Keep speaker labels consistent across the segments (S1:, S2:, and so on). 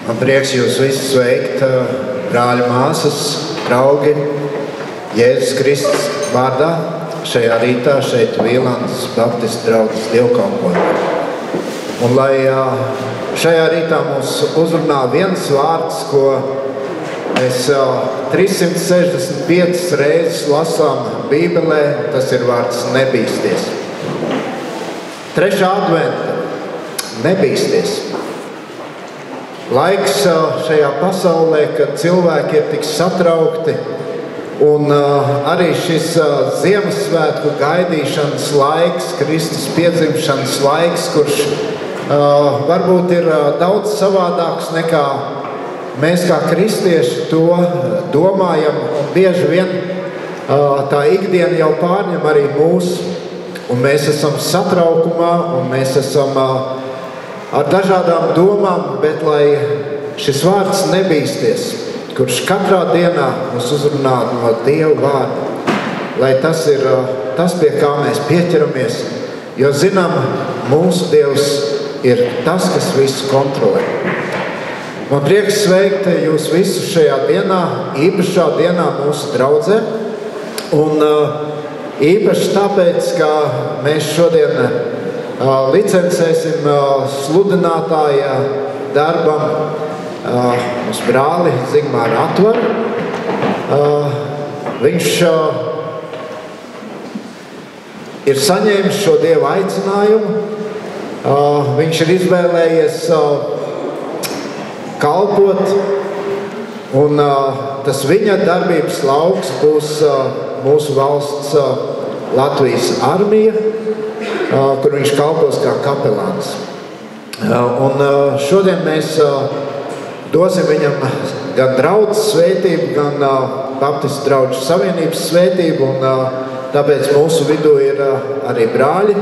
S1: Man prieks jūs visus sveikt, brāļi, māsas, draugi, Jēzus Kristus vārdā šajā rītā šeit Vīlandes Baptistu draudzes dievkalpojumā. Un lai šajā rītā mūs uzrunā viens vārds, ko mēs 365 reizes lasām Bībelē, tas ir vārds nebīsties. 3. adventa – nebīsties. Laiks šajā pasaulē, kad cilvēki ir tik satraukti, un arī šis Ziemassvētku gaidīšanas laiks, Kristus piedzimšanas laiks, kurš varbūt ir daudz savādāks nekā mēs kā kristieši to domājam, un bieži vien tā ikdiena jau pārņem arī mūs, un mēs esam satraukumā, un mēs esam ar dažādām domām, bet lai šis vārds nebīsties, kurš katrā dienā mūs uzrunā no Dieva vārda, lai tas ir tas, pie kā mēs pieķeramies, jo zinām, mūsu Dievs ir tas, kas visu kontrolē. Man prieks sveikt jūs visus šajā dienā, īpašā dienā mūsu draudzē, un īpaši tāpēc, ka mēs šodien licencēsim sludinātāja darbam uz brāli Zigmāru Atvaru. Viņš ir saņēmis šo Dieva aicinājumu. Viņš ir izvēlējies kalpot, un tas viņa darbības lauks būs mūsu valsts Latvijas armija, kur viņš kalpos kā kapelāns. Un šodien mēs dosim viņam gan draudzes svētību, gan Baptistu draugu savienības svētību, un tāpēc mūsu vidū ir arī brāļi,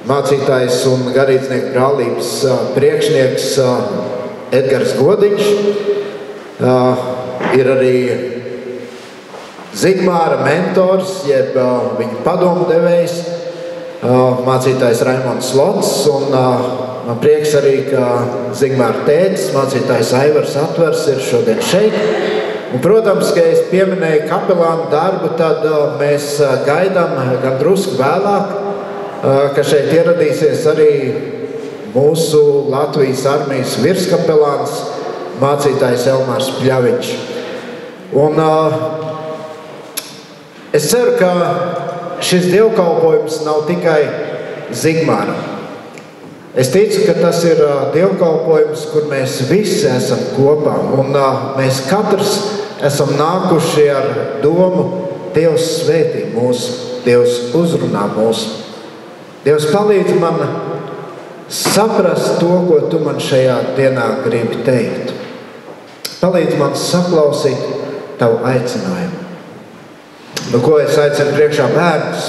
S1: mācītājs un garīdznieku brālības priekšnieks Edgars Godiņš, ir arī Zigmāra mentors, jeb viņa padomdevējs, mācītājs Raimonds Lots, un man prieks arī, ka Zigmāra tētis, mācītājs Aivars Atvers ir šodien šeit. Un, protams, ka es pieminēju kapelānu darbu, tad mēs gaidām gan drusku vēlāk, ka šeit ieradīsies arī mūsu Latvijas armijas virskapelāns, mācītājs Elmārs Pļaviņš. Un es ceru, ka šis dievkalpojums nav tikai Zigmāram. Es ticu, ka tas ir dievkalpojums, kur mēs visi esam kopā, un mēs katrs esam nākuši ar domu Dievs svētī mūs, Dievs uzrunā mūs. Dievs palīdz man saprast to, ko tu man šajā dienā gribi teikt. Palīdz man saklausīt tavu aicinājumu. Nu, ko es aicinu priekšā bērnus?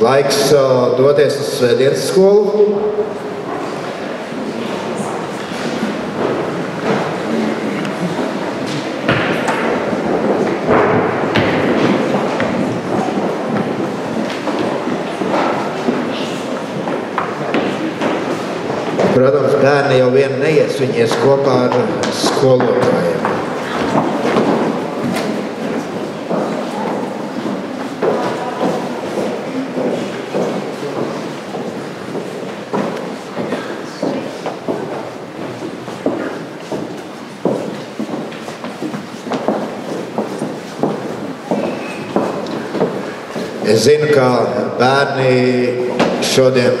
S1: Laiks doties uz svētdienas skolu. Protams, bērni jau vien neies, viņi ies kopā ar skolotājiem. Es zinu, ka bērni šodien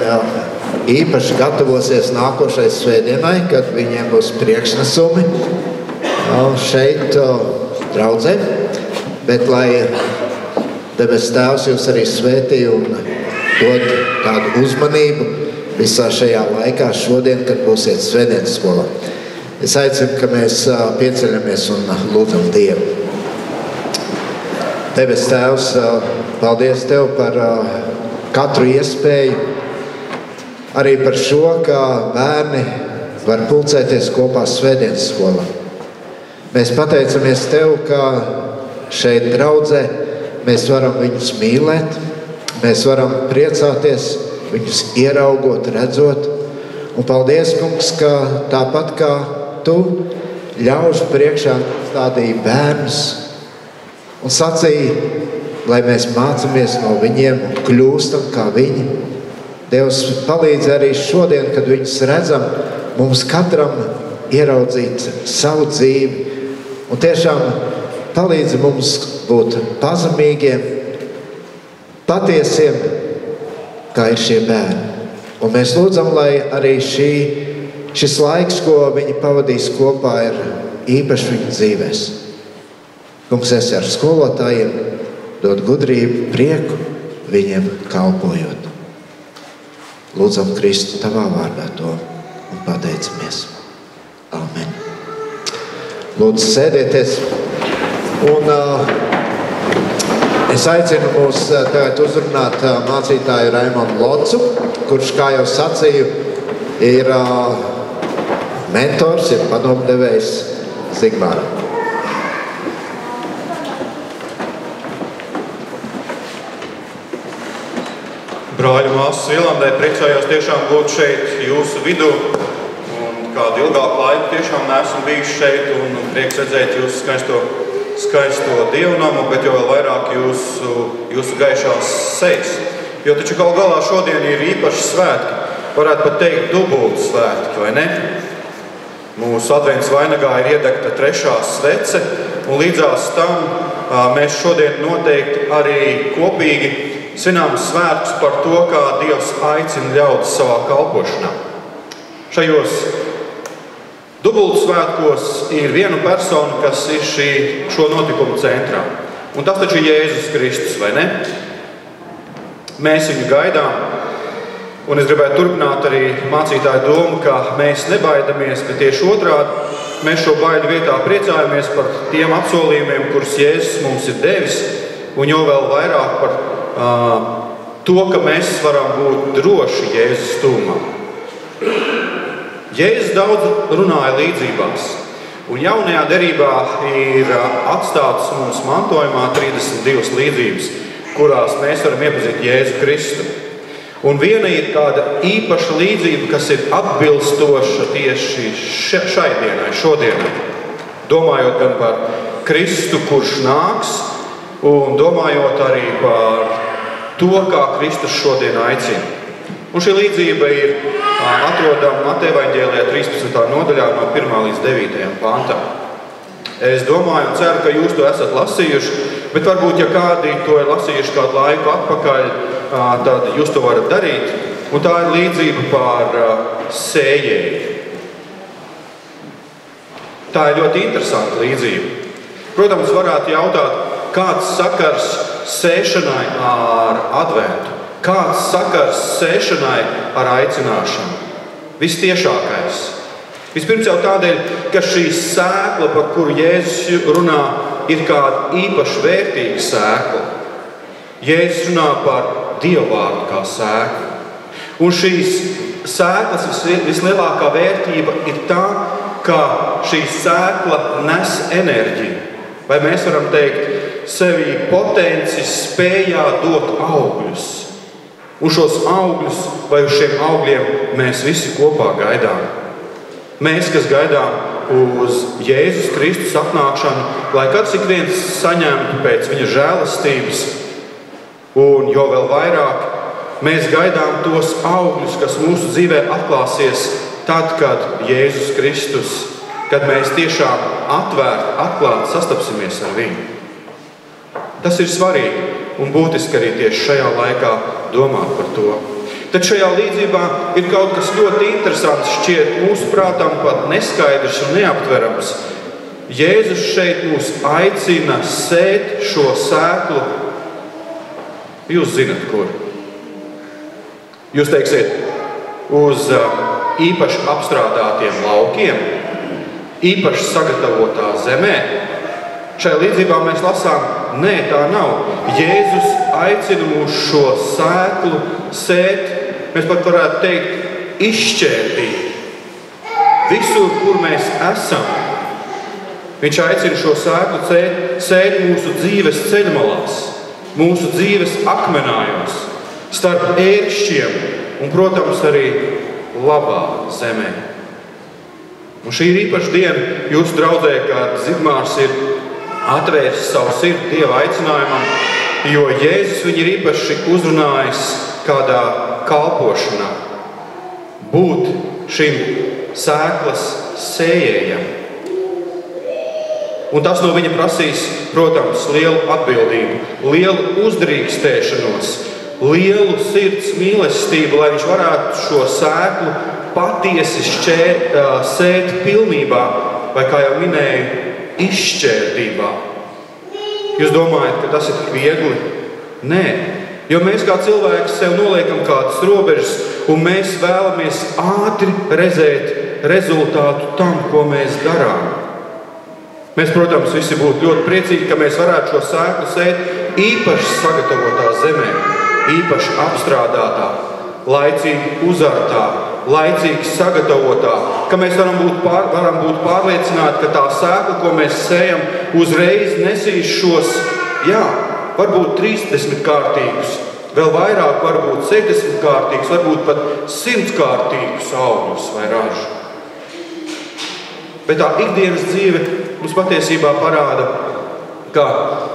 S1: īpaši gatavosies nākošai svētdienai, kad viņiem būs priekšnesumi šeit draudzē, bet lai debes Tēvs jūs arī svētī un dod tādu uzmanību visā šajā laikā šodien, kad būsiet svētdienas skolā. Es aicinu, ka mēs pieceļamies un lūdzam Dievu. Debes Tēvs, paldies Tev par katru iespēju, arī par šo, ka bērni var pulcēties kopā svētdienas skolā. Mēs pateicamies Tev, ka šeit draudzē mēs varam viņus mīlēt, mēs varam priecāties, viņus ieraugot, redzot, Un paldies, kungs, ka tāpat kā tu ļaužu priekšā stādīji bērnus un sacīja, lai mēs mācāmies no viņiem un kļūstam kā viņi. Dievs palīdz arī šodien, kad viņus redzam, mums katram ieraudzīt savu dzīvi un tiešām palīdz mums būt pazemīgiem, patiesiem, kā ir šie bērni. Un mēs lūdzam, lai arī šis laiks, ko viņi pavadīs kopā, ir īpaši viņu dzīvēs. Kungs, esi ar skolotājiem, dod gudrību, prieku viņiem kalpojot. Lūdzam Kristu tavā vārdā to un pateicamies. Amen. Lūdzu, sēdieties. Un es aicinu mūs tagad uzrunāt mācītāju Raimondu Locu, kurš, kā jau sacīju, ir mentors, ir padomdevējs Zigmāram.
S2: Brāļu māsas Ielandē, priecājos tiešām būt šeit jūsu vidū. Un kādu ilgāku laiku tiešām neesmu bijis šeit un prieks redzēt jūsu skaisto dievnamu, bet jau vēl vairāk jūsu gaišās sejas. Jo taču galu galā šodien ir īpaši svētki, varētu pat teikt dubulti svētki, vai ne? Mūsu advents vainagā ir iedegta 3. svece, un līdzās tam mēs šodien noteikti arī kopīgi svinām svētkus par to, kā Dievs aicina ļaudis savā kalpošanā. Šajos dubultu svētkos ir viena persona, kas ir šo notikumu centrā. Un tas taču ir Jēzus Kristus, vai ne? Mēs viņu gaidām, un es gribētu turpināt arī mācītāju domu, ka mēs nebaidamies, bet tieši otrādi, mēs šo baidu vietā priecājamies par tiem apsolījumiem, kurus Jēzus mums ir devis, un jau vēl vairāk par to, ka mēs varam būt droši Jēzus tūmā. Jēzus daudz runāja līdzībās, un jaunajā derībā ir atstātas mums mantojumā 32 līdzības, kurās mēs varam iepazīt Jēzu Kristu. Un viena ir kāda īpaša līdzība, kas ir atbilstoša tieši šai dienai, šodienai. Domājot gan par Kristu, kurš nāks, un domājot arī par to, kā Kristus šodien aicina. Un šī līdzība ir atrodama Mateja evaņģēlijā 13. nodaļā no 1. līdz 9. pantam. Es domāju un ceru, ka jūs to esat lasījuši, bet varbūt, ja kādi to ir lasījuši kādu laiku atpakaļ, tad jūs to varat darīt. Un tā ir līdzība par sējēju. Tā ir ļoti interesanta līdzība. Protams, varētu jautāt, kāds sakars sēšanai ar adventu? Kāds sakars sēšanai ar aicināšanu? Vistiešākais. Vispirms jau tādēļ, ka šī sēkla, par kuru Jēzus runā, ir kāda īpaši vērtīga sēkla. Jēzus runā par Dievvārdu kā sēklu. Un šīs sēklas vislielākā vērtība ir tā, ka šī sēkla nes enerģiju. Vai mēs varam teikt, sevī potenci spējā dot augļus. Un šos augļus vai uz šiem augļiem mēs visi kopā gaidām. Mēs, kas gaidām uz Jēzus Kristus atnākšanu, lai kāds ik viens saņemtu pēc viņa žēlastības, un jo vēl vairāk mēs gaidām tos augļus, kas mūsu dzīvē atklāsies tad, kad Jēzus Kristus, kad mēs tiešām atklāti sastapsimies ar viņu. Tas ir svarīgi un būtiski arī tieši šajā laikā domāt par to. Tad šajā līdzībā ir kaut kas ļoti interesants, šķiet mūsu prātam pat neskaidrs un neaptverams. Jēzus šeit mūs aicina sēt šo sēklu. Jūs zinat, kur? Jūs teiksiet, uz īpaši apstrādātiem laukiem, īpaši sagatavotā zemē. Šajā līdzībā mēs lasām, nē, tā nav. Jēzus aicina mūs šo sēklu sēt, mēs pat varētu teikt, izšķērdīt. Visur, kur mēs esam. Viņš aicina šo sēklu sēt mūsu dzīves ceļmalās, mūsu dzīves akmenājos, starp ēršķiem un, protams, arī labā zemē. Un šī ir īpaša diena jūsu draudzē, kad Zigmārs ir atvērsis savu sirdi Dieva aicinājumam, jo Jēzus viņu ir īpaši uzrunājis kādā kalpošanā. Būt šim sēklas sējējam. Un tas no viņa prasīs, protams, lielu atbildību, lielu uzdrīkstēšanos, lielu sirds mīlestību, lai viņš varētu šo sēklu patiesi sēt pilnībā, vai, kā jau minēju, izšķērdībā. Jūs domājat, ka tas ir tik viegli? Nē, jo mēs kā cilvēki sev noliekam kādas robežas, un mēs vēlamies ātri redzēt rezultātu tam, ko mēs darām. Mēs, protams, visi būtu ļoti priecīgi, ka mēs varētu šo sēklu sēt īpaši sagatavotā zemē, īpaši apstrādātā, laicīgi uzartā, laicīgi sagatavotā, ka mēs varam būt pārliecināti, ka tā sēkla, ko mēs sējam, uzreiz nesīs šos, varbūt 30 kārtīgus, vēl vairāk, varbūt 70 kārtīgus, varbūt pat 100 kārtīgus augļus vai ražu. Bet tā ikdienas dzīve mums patiesībā parāda, ka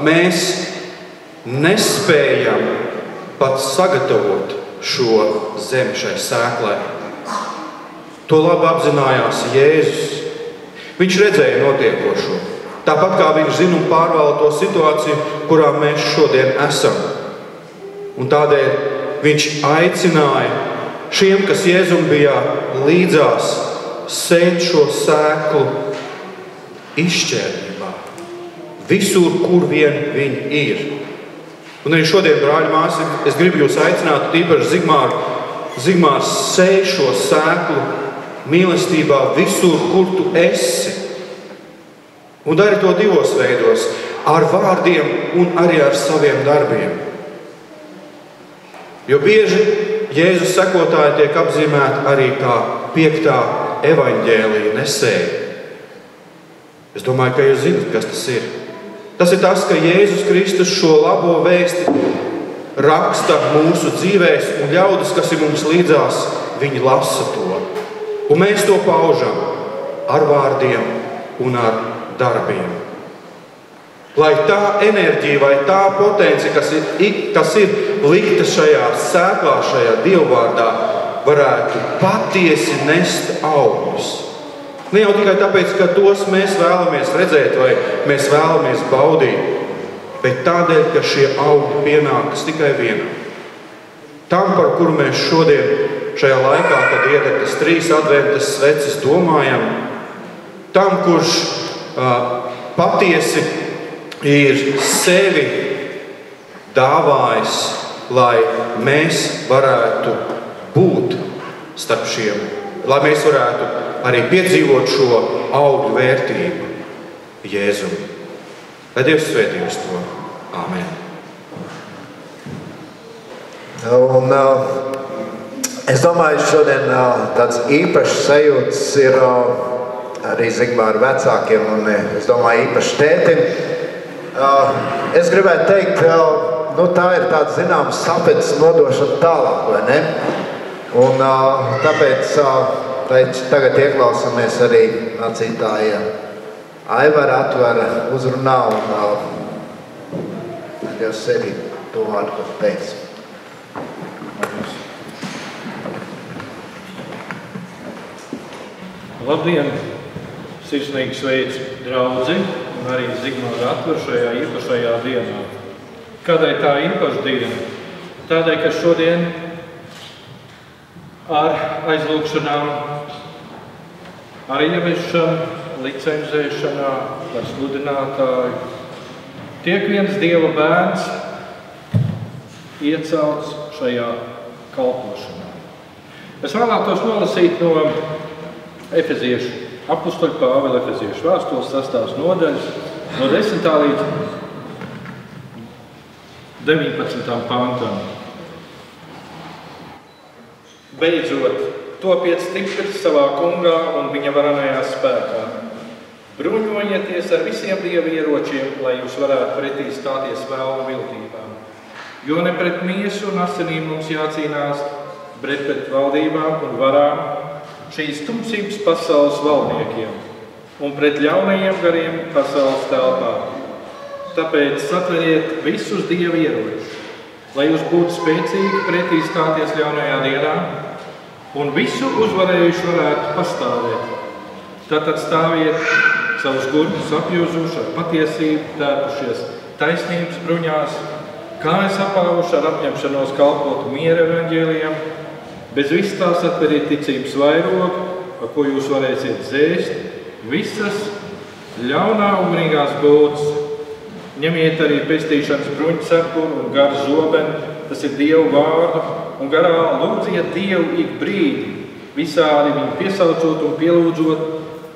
S2: mēs nespējam pat sagatavot šo zemi šai sēklai. To labi apzinājās Jēzus. Viņš redzēja notiekošo. Tāpat kā viņš zina un pārvalda to situāciju, kurā mēs šodien esam. Un tādēļ viņš aicināja šiem, kas Jēzum bija līdzās, sēt šo sēklu izšķērdībā. Visur, kur vien viņi ir. Un arī šodien, brāļi, māsi, es gribu jūs aicināt, tīpaši Zigmārs sēj šo sēklu mīlestībā visur, kur tu esi. Un dari to divos veidos, ar vārdiem un arī ar saviem darbiem. Jo bieži Jēzus sekotāji tiek apzīmēti arī kā 5. evaņģēlija nesēji. Es domāju, ka jūs zināt, kas tas ir. Tas ir tas, ka Jēzus Kristus šo labo vēsti raksta mūsu dzīvēs, un ļaudis, kas ir mums līdzās, viņi lasa to. Un mēs to paužam ar vārdiem un ar darbiem. Lai tā enerģija vai tā potence, kas ir likta šajā sēklā, šajā dievvārdā, varētu patiesi nest augļus. Ne jau tikai tāpēc, ka tos mēs vēlamies redzēt vai mēs vēlamies baudīt, bet tādēļ, ka šie augļi pienākas tikai vienam. Tam, par kuru mēs šodien šajā laikā, kad iedegtas 3 adventas sveces, domājam, tam, kurš patiesi ir sevi dāvājis, lai mēs varētu būt starp šiem, lai mēs varētu arī piedzīvot šo augļu vērtību Jēzum. Lai Dievs svētī uz to. Āmen.
S1: Un es domāju, šodien tāds īpašs sajūts ir arī Zigmāra vecākiem un es domāju īpaši tētim. Es gribētu teikt, tā ir tāda zināma sapedzes nodošana tālāk, vai ne? Un tāpēc tagad ieklausāmies arī mācītāja Aivara Atvara uzrunā un Dievs sevi to vārdu, ko teiks.
S3: Labdien! Sirsnīgi sveic draudzi un arī Zigmāru Atvaru šajā īpašajā dienā. Kādēļ tā īpaša diena? Tādēļ, ka šodien ar aizlūgšanām, ar ieviešanu, licencēšanā, par sludinātāju tiek viens Dieva bērns iecelts šajā kalpošanā. Es vēlētos nolasīt no Efeziešu, apustuļa Pāvila Efeziešu vēstules 6. nodaļas, no 10. līdz 19. pantam. Beidzot, topiet stipri savā kungā un viņa varenajā spēkā. Bruņojieties ar visiem Dieva ieročiem, lai jūs varētu pretī stāties vēlna viltībām. Jo ne pret miesu un asinīm mums jācīnās, bet pret valdībām un varām, šīs tumsības pasaules valdniekiem un pret ļaunajiem gariem pasaules telpā. Tāpēc satveriet visus Dieva ieročus, lai jūs būtu spēcīgi pretī stāties ļaunajā dienā un visu uzvarējuši varētu pastāvēt. Tātad stāviet savus gurtus apjūzuši ar patiesību, tērpušies taisnības bruņās, kājas apāvuši ar apņemšanos kalpot miera evaņģēlijam, bez viss tās atveriet ticības vairogu, ar ko jūs varēsiet dzēst visas ļaunā ugunīgās būtas. Ņemiet arī pestīšanas bruņcepuru un garu zobeni, tas ir Dievu vārdu, un garā lūdziet Dievu ik brīdi, visādi viņu piesaucot un pielūdzot,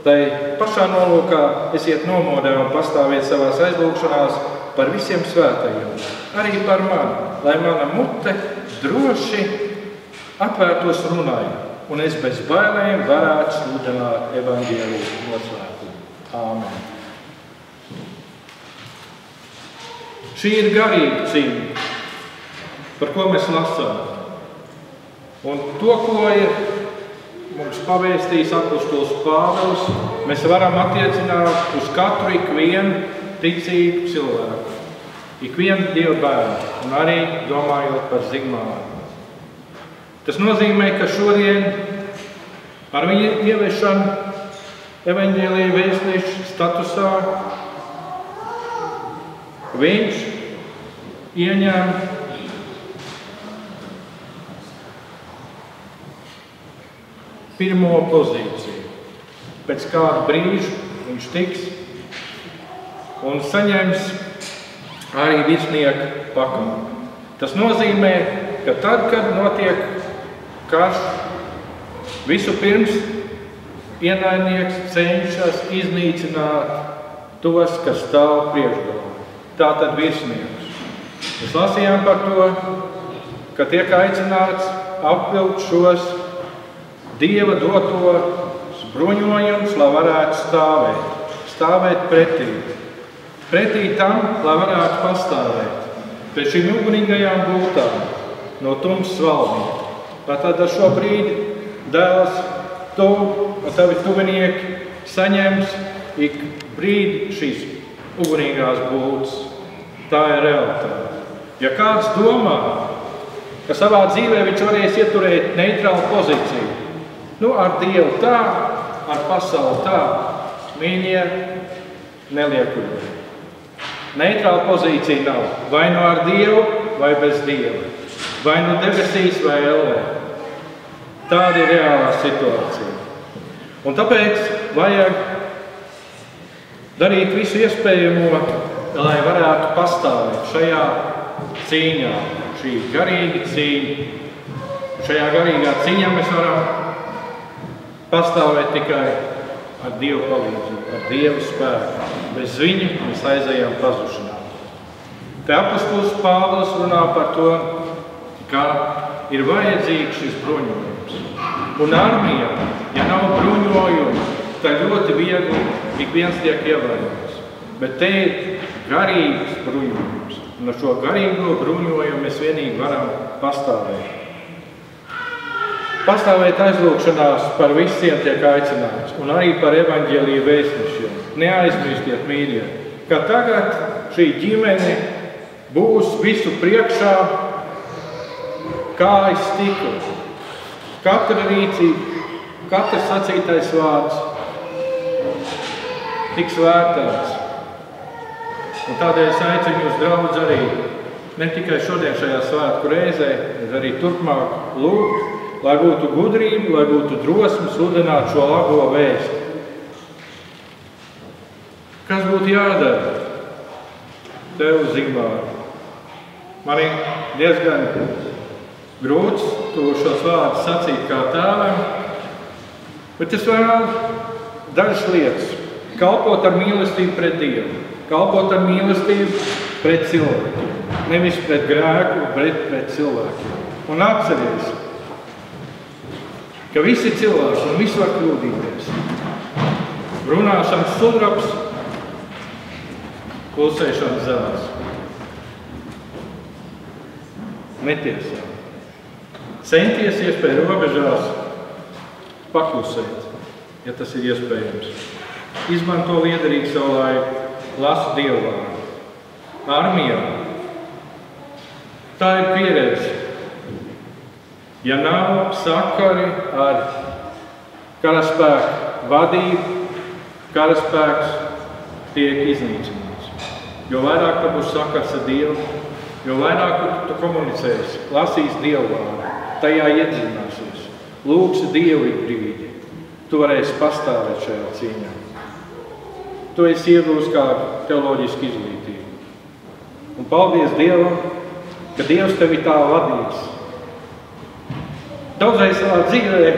S3: tai pašā nolūkā esiet nomodē un pastāviet savās aizlūgšanās par visiem svētajiem, arī par mani, lai mana mute droši atvērtos runai, un es bez bailēm varētu sludināt evaņģēliju noslēpumu. Āmen. Šī ir garīga cīņa, par ko mēs lasām. Un to, ko ir mums pavēstījis apostols Pāvils, mēs varam attiecināt uz katru ikvienu ticīgu cilvēku, ikvienu Dieva bērnu, un arī domājot par Zigmāru. Tas nozīmē, ka šodien ar viņu ieviešanu evaņģēlija vēstnieša statusā viņš ieņem pirmo pozīciju. Pēc kāda brīža viņš tiks un saņems arī virsnieka pakāpi. Tas nozīmē, ka tad, kad notiek karš, visu pirms ienaidnieks cenšas iznīcināt tos, kas stāv priekšgalā. Tātad virsnieks. Mēs lasījām par to, ka tiek aicināts apvilkt šos Dieva dotos bruņojumus, lai varētu stāvēt pretī. Pretī tam, lai varētu pastāvēt pret šīm ugunīgajām būtām no tumsas valdības. Tātad ar šo brīdi dēls tu un tavi tuvinieki saņems ik brīdi šīs ugunīgās būtas. Tā ir realitāte. Ja kāds domā, ka savā dzīvē viņš varēs ieturēt neitrālu pozīciju, ar Dievu tā, ar pasauli tā, viņi neliekuļo. Neitrāla pozīcija nav. Vai nu ar Dievu, vai bez Dieva. Vai nu debesīs, vai ellē. Tāda ir reālā situācija. Un tāpēc vajag darīt visu iespējamo, lai varētu pastāvēt šajā cīņā, šī garīga cīņa. Šajā garīgā cīņā mēs varam pastāvēt tikai ar Dievu palīdzību, ar Dievu spēku. Bez viņa mēs aizējām pazušanā. Te apostols Pāvils runā par to, ka ir vajadzīgs šis bruņojums. Un armijā, ja nav bruņojuma, tad ļoti viegli ik viens tiek ievainots. Bet te ir garīgs bruņojums. Un ar šo garīgo bruņojumu mēs vienīgi varam pastāvēt. Pastāvēt aizlūgšanās par visiem tiek aicināts, un arī par evaņģēliju vēstnešiem. Neaizmirstiet, mīļie, ka tagad šī ģimene būs visu priekšā kājas stikls. Katra rīcība, katrs sacītais vārds tiks vērtēts. Un tādēļ es aicinu jūs, draudz, arī ne tikai šodien šajā svētku reizē, bet arī turpmāk lūgt, lai būtu gudrība, lai būtu drosme sludināt šo labo vēstu. Kas būtu jādara tev, Zigmār? Man ir diezgan grūts šos vārdus sacīt kā tēvam, bet es vēlu dažas lietas. Kalpot ar mīlestību pret Dievu, kalpot ar mīlestību pret cilvēkiem. Nevis pret grēku, bet pret cilvēkiem. Un atceries, ka visi cilvēki un visi var kļūdīties. Runāšanas sudrabs, klusēšanas zelts. Netiesā. centies iespēju robežās paklusēt, ja tas ir iespējams. Izmanto liederīgi savu laiku, lasu Dievu vārdu. Armijā. Tā ir pieredze. Ja nav sakari ar karaspēku vadību, karaspēks tiek iznīcināts. Jo vairāk tu būs sakars ar Dievu, jo vairāk tu komunicēsi, lasīsi Dievu vārdu, tajā iedzināsies, lūgsi Dievu ik brīdi. Tu varēsi pastāvēt šajā cīņā. Tu esi iegūst kā teoloģisku izglītību. Un paldies Dievam, ka Dievs tevi tā vadīs. Daudzreiz savā dzīvē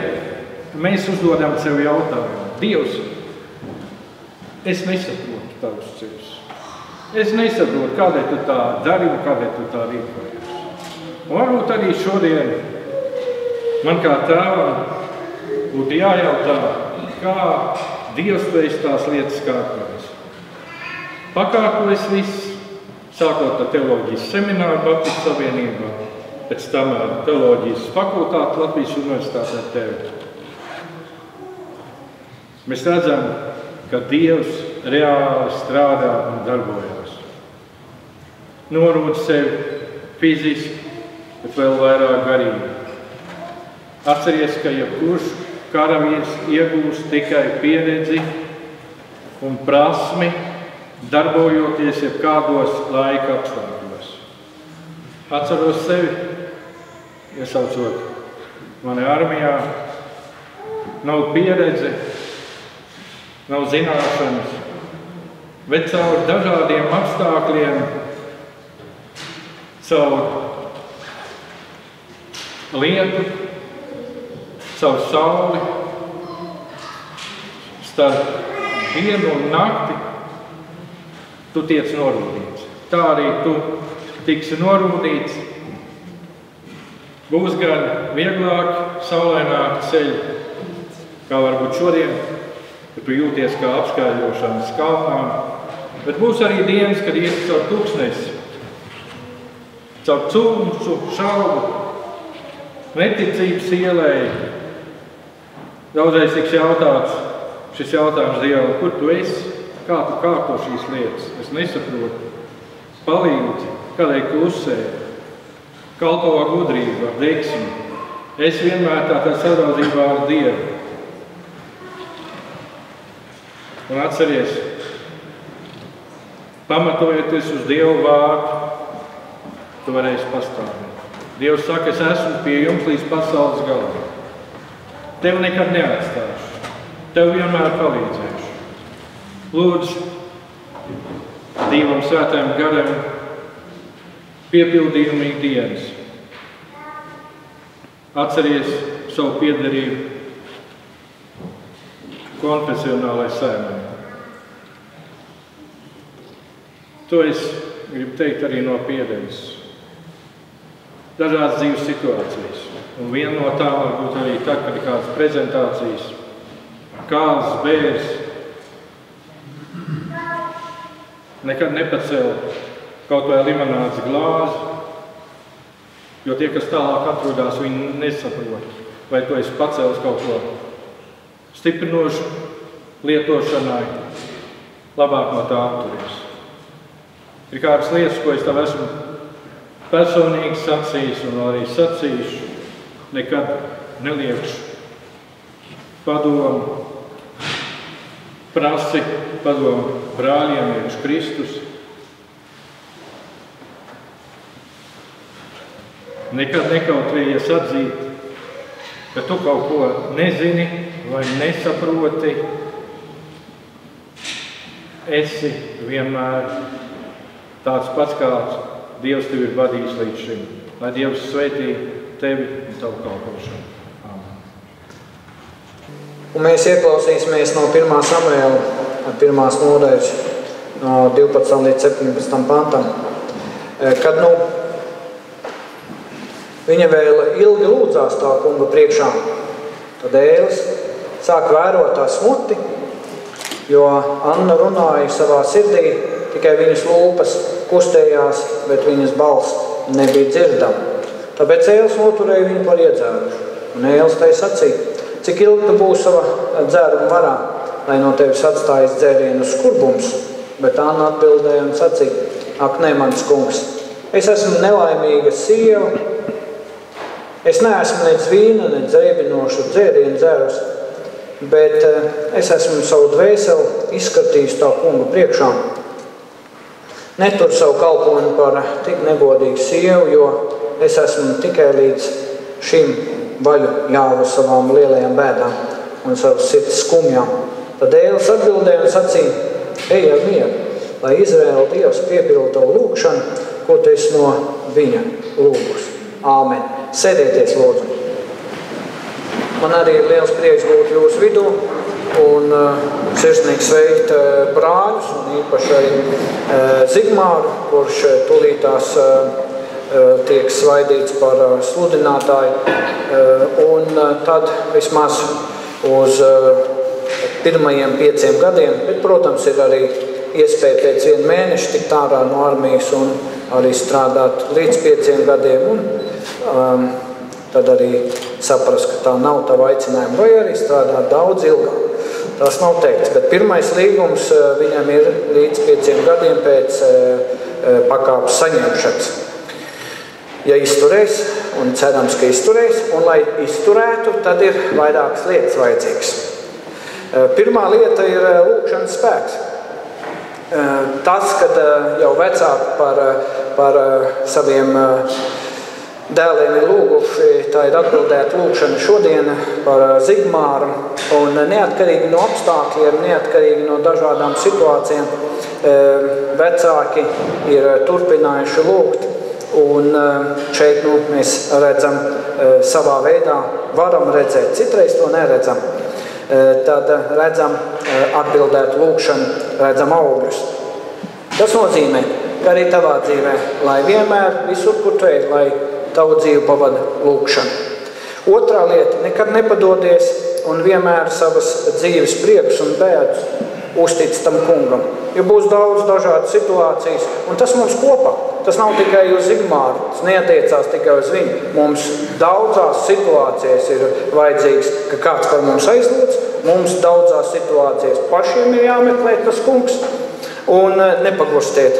S3: mēs uzdodam sev jautājumu. Dievs, es nesaprotu tavus ceļus. Es nesaprotu, kādēļ tu tā dari un kādēļ tu tā rīkojies. Un varbūt arī šodien man kā tēvam būtu jājautā, kā Dievs veids tās lietas kārtojas. Pakārtojas viss, sākot ar teoloģijas semināru Baptistu savienībā, pēc tam ar teoloģijas fakultāti Latvijas universitātē tevi. Mēs redzam, ka Dievs reāli strādā un darbojas. Norūd sevi fiziski, bet vēl vairāk garīgi. Atceries, ka jebkurš karavīrs iegūst tikai pieredzi un prasmi, darbojoties jebkādos laika apstākļos. Atceros sevi, iesaucot mani armijā, nav pieredze, nav zināšanas, bet caur dažādiem apstākļiem, caur lietu, caur sauli, starp dienu un nakti, tu tiec norūdīts. Tā arī tu tiksi norūdīts. Būs gan vieglāk, saulaināk ceļi, kā varbūt šodien, kad tu jūties kā apskaiļošanas kalnā, bet būs arī dienas, kad ies caur tūkstnesi, caur cūmsu, šaubu, neticības ielēji. Daudzreiz tiks jautāts šis jautājums Dievam, kur tu esi, kā tu kārto šīs lietas. Es nesaprotu, palīdzi, kādēļ klusē, kalpo ar gudrību, ar deksmi. Es vienmēr tādā sadraudzībā ar Dievu. Un atceries, pamatojoties uz Dievu vārdu, tu varēsi pastāvēt. Dievs saka, es esmu pie jums līdz pasaules galam. Tev nekad neatstāšu. Tev vienmēr palīdzēšu. Lūdzu, Dievam svētajam garam piepildījumu ikdienas. Atceries savu piederību konfesionālai saimai. To es gribu teikt arī no pieredzes. Dažādas dzīves situācijas. Un viena no tām var būt arī tad, kad ir kādas prezentācijas, kāzas, bēres. Nekad nepacēl kaut vai limonādes glāzi, jo tie, kas tālāk atrodās, viņi nesaprot, vai tu esi pacēlis kaut ko stiprinošu lietošanai, labāk no tā atturies. Ir kādas lietas, ko es tev esmu personīgi sacījis un arī sacījuši, nekad neliekšu padomu, prasi padomu brāļiem Jēzus Kristus. Nekad nekautrējies atzīt, ka tu kaut ko nezini vai nesaproti. Esi vienmēr tāds pats, kāds Dievs tevi ir vadījis līdz šim. Lai Dievs svētī tevi un tavu kalpošanu. Amen.
S4: Un mēs ieklausīsimies no 1. Samuēla, 1. nodaļas, no 12. līdz 17. pantam. Kad viņa vēl ilgi lūdzās tā kunga priekšā, tad Ēlis sāk vērot tā smuti, jo Anna runāja savā sirdī, tikai viņas lūpas kustējās, bet viņas balss nebija dzirdama. Tāpēc Ēlis noturēja viņu par iedzērušu. Un Ēlis tai sacīja, cik ilgi tu būsi sava dzēruma varā, lai no tevis atstājas dzērienu skurbums. Bet Anna atbildēja un sacīja, ak, ne, mans kungs, es esmu nelaimīga sieva, es neesmu nec vīna, nec reibinošu dzērienu dzērus, bet es esmu savu dvēseli izskatījis tā kunga priekšā. Netur savu kalponi par tik negodīgu sievu, jo es esmu tikai līdz šim vaļu jāvu savām lielajām bēdām un savas sirds skumjām. Tad Ēlis atbildēja un sacīja, ej ar mieru, lai Izraēla Dievs piepilda tavu lūgšanu, ko tu esi no viņa lūgus. Āmen. Sēdieties, lūdzu. Man arī ir liels prieks būt jūsu vidū un sirsnīgi sveikt brāļus un īpaši arī Zigmāru, kurš tūlītās tiek svaidīts par sludinātāju. Un tad vismaz uz pirmajiem 5 gadiem, bet, protams, ir arī iespēja pēc 1 mēneša tikt ārā no armijas un arī strādāt līdz 5 gadiem un tad arī saprast, ka tā nav tava aicinājuma, vai arī strādāt daudz ilgāk. Tas nav teikts, bet pirmais līgums viņam ir līdz 5 gadiem pēc pakāpes saņemšanas. Ja izturēs, un cerams, ka izturēs, un lai izturētu, tad ir vairākas lietas vajadzīgas. Pirmā lieta ir lūgšanas spēks. Tas, kad jau vecāki par saviem dēliem ir lūguši, tā ir atbildēta lūgšana šodien par Zigmāru, un neatkarīgi no apstākļiem, neatkarīgi no dažādām situācijām, vecāki ir turpinājuši lūgt, un šeit mēs redzam savā veidā, varam redzēt, citreiz to neredzam, tad redzam atbildētu lūgšanu, redzam augļus. Tas nozīmē, ka arī tavā dzīvē, lai vienmēr visur, kur tu ej, lai tavu dzīvi pavada lūgšana. Otrā lieta, nekad nepadodies un vienmēr savas dzīves prieks un bēdus uztic tam kungam. Jo būs daudz dažādas situācijas, un tas mums kopā. Tas nav tikai uz Zigmāru, tas neatiecās tikai uz viņu. Mums daudzās situācijās ir vajadzīgs, ka kāds par mums aizlūdz, mums daudzās situācijās pašiem ir jāmeklē tas kungs, un nepagustiet,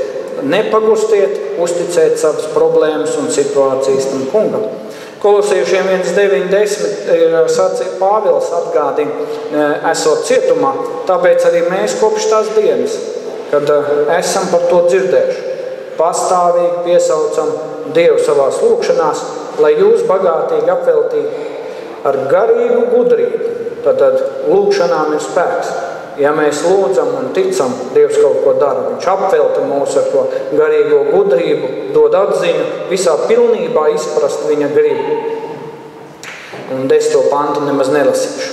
S4: uzticēt savas problēmas un situācijas tam kungam. Kolosiešiem 1.9.10 ir sacīja Pāvils atgādina, esot cietumā, tāpēc arī mēs kopš tās dienas, kad esam par to dzirdējuši, pastāvīgi piesaucam Dievu savās lūgšanās, lai jūs bagātīgi apveltītu ar garīgu gudrību. Tad lūgšanām ir spēks. Ja mēs lūdzam un ticam, Dievs kaut ko dara, viņš apvelta mūs ar to garīgo gudrību, dod atziņu, visā pilnībā izprast viņa gribu. Un 10. pantu nemaz nelasīšu.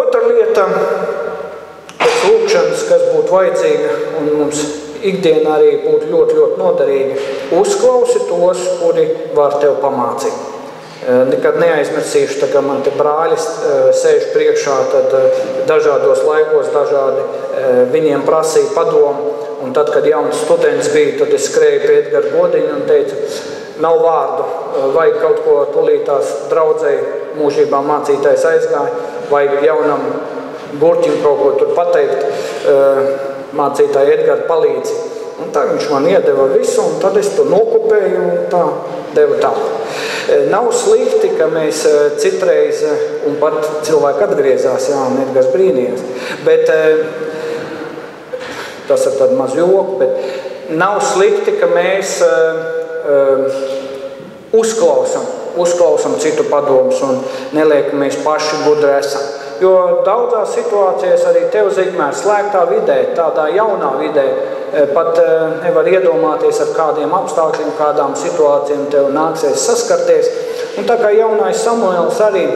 S4: Otra lieta, pēc lūgšanas, kas būtu vajadzīga un mums ikdienā arī būtu ļoti, ļoti noderīga, uzklausi tos, kuri var tev pamācīt. Nekad neaizmirsīšu, tā kā man te brāļi sēž priekšā, tad dažādos laikos dažādi viņiem prasīja padomu, un tad, kad jauns students bija, tad es skrēju pie Edgara Godiņa un teicu, nav vārdu, vajag kaut ko tūlītās draudzēji, mūžībā mācītājs aizgāja, vajag jaunam burķim kaut ko tur pateikt, mācītāji Edgara palīdzi. Un tā viņš man iedeva visu, un tad es to nokupēju un tā devu tā. Nav slikti, ka mēs citreiz, un pat cilvēki atgriezās, jā, un Edgars brīnījās, bet tas ir tāda maz joku, bet nav slikti, ka mēs uzklausam citu padomus un neliekamies paši gudri esam. Jo daudzās situācijās arī tev, Zigmēr, slēgtā vidē, tādā jaunā vidē, pat nevar iedomāties ar kādiem apstākļiem, kādām situācijām tev nāksies saskarties. Un tā kā jaunais Samuēls arī,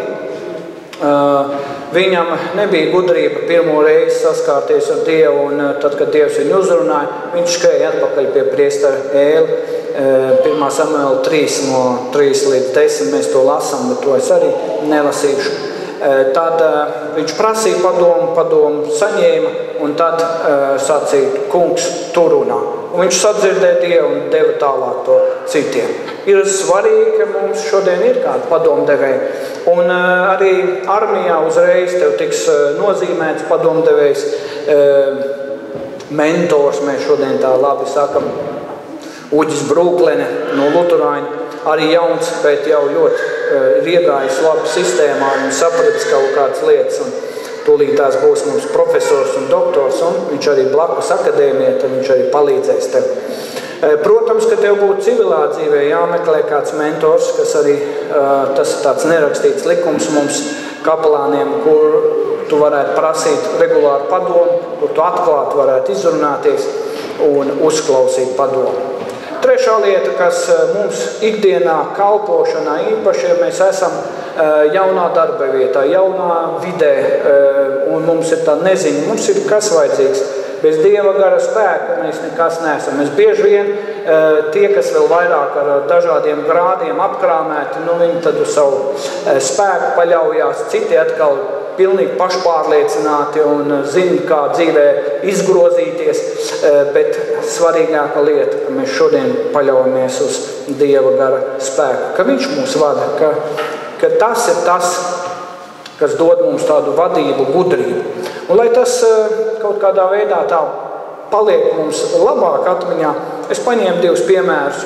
S4: viņam nebija gudrība pirmo reizi saskārties ar Dievu, un tad, kad Dievs viņu uzrunāja, viņš skrēja atpakaļ pie priestara Ēli. 1. Samuēla 3 no 3 līdz 10 mēs to lasām, bet to es arī nelasīšu. Tad viņš prasīja padomu saņēma, un tad sacīja, kungs, tu runā. un viņš sadzirdēja Dievu un deva tālāk to citiem. Ir svarīgi, ka mums šodien ir kāda padomdevēja, un arī armijā uzreiz tev tiks nozīmēts padomdevējs, mentors, mēs šodien tā labi sakam, Uģis Brūklene no Luturāņa, arī jauns, bet jau ļoti ir iegājis labi sistēmā un sapratis kaut kādas lietas, un tūlīt tās būs mums profesors un doktors, un viņš arī blakus akadēmijai, tad viņš arī palīdzēs tev. Protams, ka tev būtu civilā dzīvē jāmeklē kāds mentors, kas arī, tas ir tāds nerakstīts likums mums kapelāniem, kur tu varētu prasīt regulāru padomu, kur tu atklāt varētu izrunāties un uzklausīt padomu. Trešā lieta, kas mums ikdienā kalpošanā īpaši, ja mēs esam jaunā darba vietā, jaunā vidē, un mums ir tā neziņa, mums ir kas vajadzīgs. Bez Dieva gara spēka mēs nekas neesam. Mēs bieži vien tie, kas vēl vairāk ar dažādiem grādiem apkrāmēti, viņi tad uz savu spēku paļaujās, citi atkal pilnīgi pašpārliecināti un zina, kā dzīvē izgrozīties, bet svarīgāka lieta, ka mēs šodien paļaujamies uz Dieva gara spēku, ka Viņš mūs vada, ka tas ir tas, kas dod mums tādu vadību, gudrību. Un lai tas kaut kādā veidā tā paliek mums labāk atmiņā, es paņēmu 2 piemērus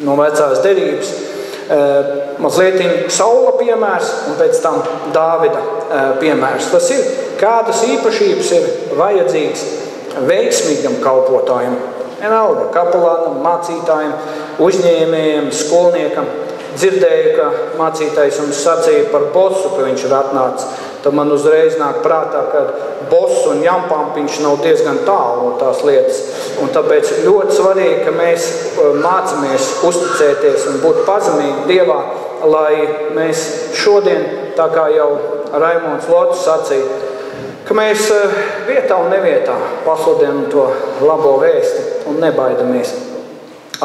S4: no vecās derības, mazliet Saula piemērs un pēc tam Dāvida piemērs. Tas ir, kādas īpašības ir vajadzīgs veiksmīgam kalpotājam, vienalga kapelānam, mācītājam, uzņēmējiem, skolniekam. Dzirdēju, ka mācītājs mums sacīja par bosu, ka viņš ir atnācis. Tad man uzreiz nāk prātā, ka bosu un jampampiņš nav diezgan tālu no tās lietas. Un tāpēc ļoti svarīgi, ka mēs mācamies uzticēties un būt pazemīgi Dievā, lai mēs šodien, tā kā jau Raimonds Lots sacīja, ka mēs vietā un nevietā pasludinām to labo vēsti un nebaidamies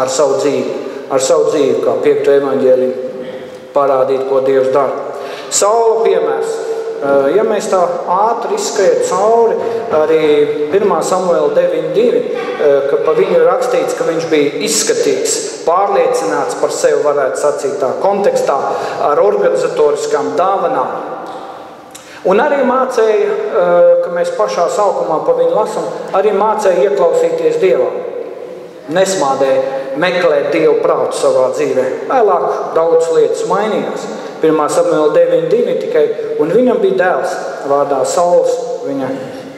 S4: ar savu dzīvi, kā 5. evaņģēliju parādīt, ko Dievs dara. Saula piemērs. Ja mēs tā ātri izskriet cauri, arī 1. Samuela 9.2, ka pa viņu ir rakstīts, ka viņš bija izskatīgs, pārliecināts par sevi, varētu sacīt tā kontekstā, ar organizatoriskām dāvanām. Un arī mācēja, ka mēs pašā sākumā pa viņu lasam, arī mācēja ieklausīties Dievā. Nesmādēja meklēt Dievu prātu savā dzīvē. Vēlāk daudz lietas mainījās. 1. Samuela 9.2 tikai, un viņam bija dēls vārdā Sauls, viņa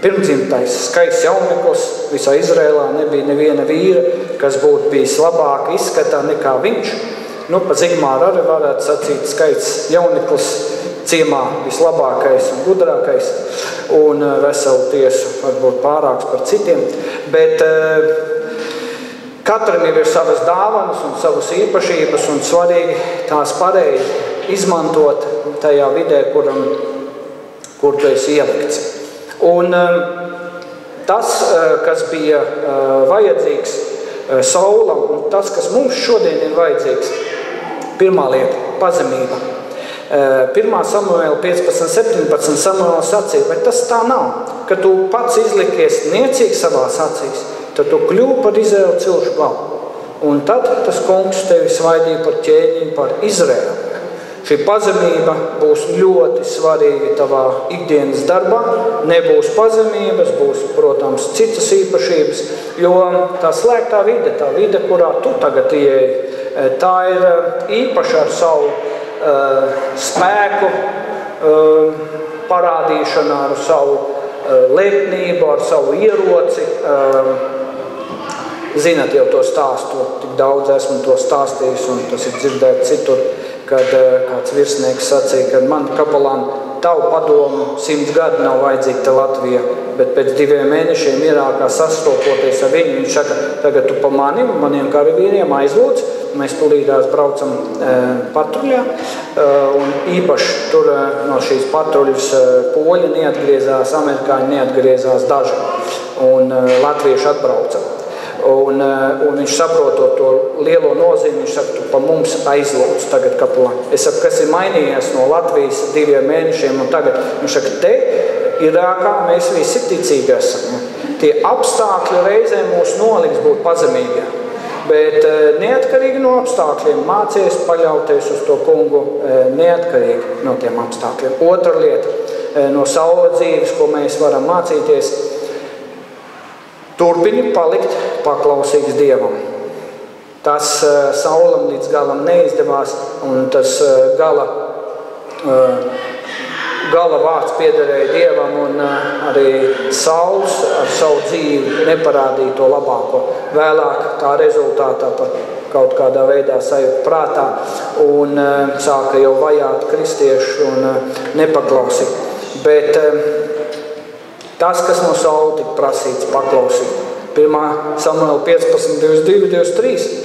S4: pirmdzimtais skaists jauneklis. Visā Izrēlā nebija neviena vīra, kas būtu bijis labāk izskatā nekā viņš. Pa Zigmāru arī varētu sacīt skaists jauneklis, ciemā vislabākais un gudrākais, un veselu tiesu varbūt pārāks par citiem. Bet katram jau ir savas dāvanas un savas īpašības, un svarīgi tās pareizi izmantot tajā vidē, kur tu esi ielikts. Un tas, kas bija vajadzīgs Saulam, un tas, kas mums šodien ir vajadzīgs, pirmā lieta – pazemība. 1. Samuela 15.17 Samuela sacīja, bet tas tā nav, ka tu pats izlikies niecīgi savās acīs, tad tu kļūpi par Izraēlu cilšu galu. Un tad tas kungs tevi svaidīja par ķēniņu, par Izraēlu. Šī pazemība būs ļoti svarīga tavā ikdienas darbā. Nebūs pazemības, būs, protams, citas īpašības, jo tā slēgtā vide, kurā tu tagad ieeji, tā ir īpaša ar savu spēku parādīšanu, ar savu lepnību, ar savu ieroci. Zinat jau to stāstu, tik daudz esmu to stāstījis, un tas ir dzirdēts citur, kad kāds virsnieks sacīja, ka man kapelāni tavu padomu 100 gadu nav vajadzīga te Latvijā, bet pēc 2 mēnešiem Irākā sastopoties ar viņu, viņš saka, tagad tu pa maniem karavīriem aizlūdz, mēs tūlītās braucam patruļā, un īpaši tur no šīs patruļas poļi neatgriezās, amerikāņi neatgriezās daži, un latvieši atbrauca. Un viņš saprotot to lielo nozīmi, viņš saka, tu pa mums aizlūdz tagad kapelāni. Es saku, kas ir mainījies no Latvijas 2 mēnešiem un tagad. Viņš saka, te Irākā mēs visi ticīgi esam. tie apstākļi reizēm mūs noliks būt pazemīgiem. Bet neatkarīgi no apstākļiem mācies paļauties uz to kungu neatkarīgi no tiem apstākļiem. Otra lieta no Saula dzīves, ko mēs varam mācīties, turpini palikt paklausīgs Dievam. Tas Saulam līdz galam neizdevās, un tas gala vārds piederēja Dievam, un arī Sauls ar savu dzīvi neparādīja to labāko. Vēlāk tā rezultātā pat kaut kādā veidā sajūt prātā un sāka jau vajāt kristiešu un nepaklausīt. Bet tas, kas no Saula tika prasīts paklausīt. 1. Samuela 15, 22, 23.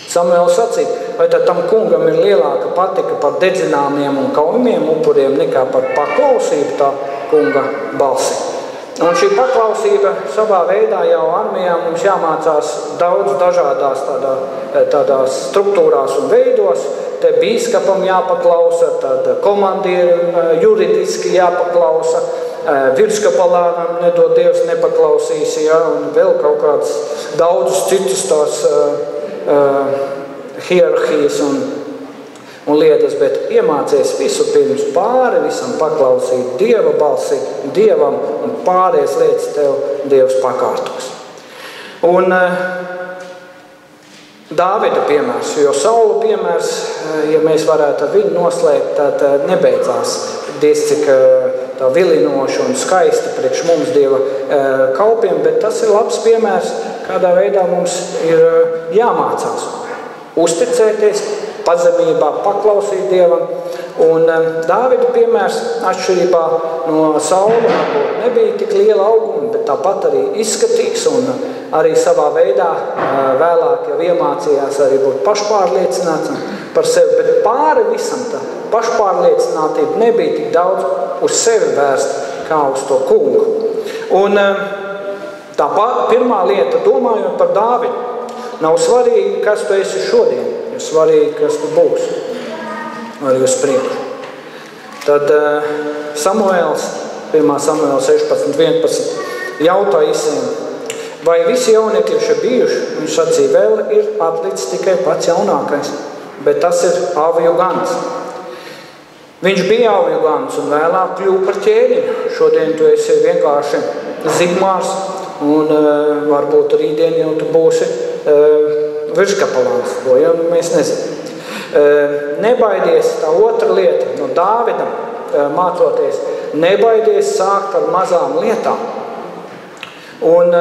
S4: Samuēls sacīja, vai tad tam kungam ir lielāka patika par dedzināmiem un kaujamiem upuriem nekā par paklausību tā kunga balsi. Un šī paklausība savā veidā jau armijā mums jāmācās daudz dažādās tādās struktūrās un veidos. Te bīskapam jāpaklausa, tad komandierim juridiski jāpaklausa, virskapelānam nedod Dievs nepaklausīs, ja, un vēl kaut kāds daudzus citus tās hierarhijas un lietas, bet iemācies visu pirms pāri visam paklausīt Dieva balsi, Dievam, un pārējais lietas tev Dievs pakārtos. Un Dāvida piemērs, jo Saula piemērs, ja mēs varētu ar viņu noslēgt, tad nebeidzās diez cik tā vilinoši un skaisti priekš mums Dieva kalpiem, bet tas ir labs piemērs, kādā veidā mums ir jāmācās. Uzticēties, pazemībā paklausīt Dievam. Un Dāvida piemērs atšķirībā no Saula nebija tik liela auguma, bet tāpat arī izskatīgs un arī savā veidā vēlāk jau iemācījās arī būt pašpārliecināts par sevi. Bet pāri visam tā pašpārliecinātība nebija tik daudz uz sevi vērsta kā uz to kungu. Un tā pirmā lieta, domājot par Dāvidu, nav svarīgi, kas tu esi šodien, ir svarīgi, kas tu būsi. Arī uz priekšu. Tad Samuēls, 1. Samuēla 16, 11, jautā Isajam, vai visi jauniekļieši ir bijuši? Viņš sacīja, vēl ir atlicis tikai pats jaunākais, bet tas ir avju gans. Viņš bija avju gans un vēlāk kļuva par ķēniņu. Šodien tu esi vienkārši zigmārs un varbūt rītdien jau tu būsi virskapelāns, to jau mēs nezinām. Nebaidies, tā otra lieta no Dāvidam mācoties, nebaidies sākt ar mazām lietām. Un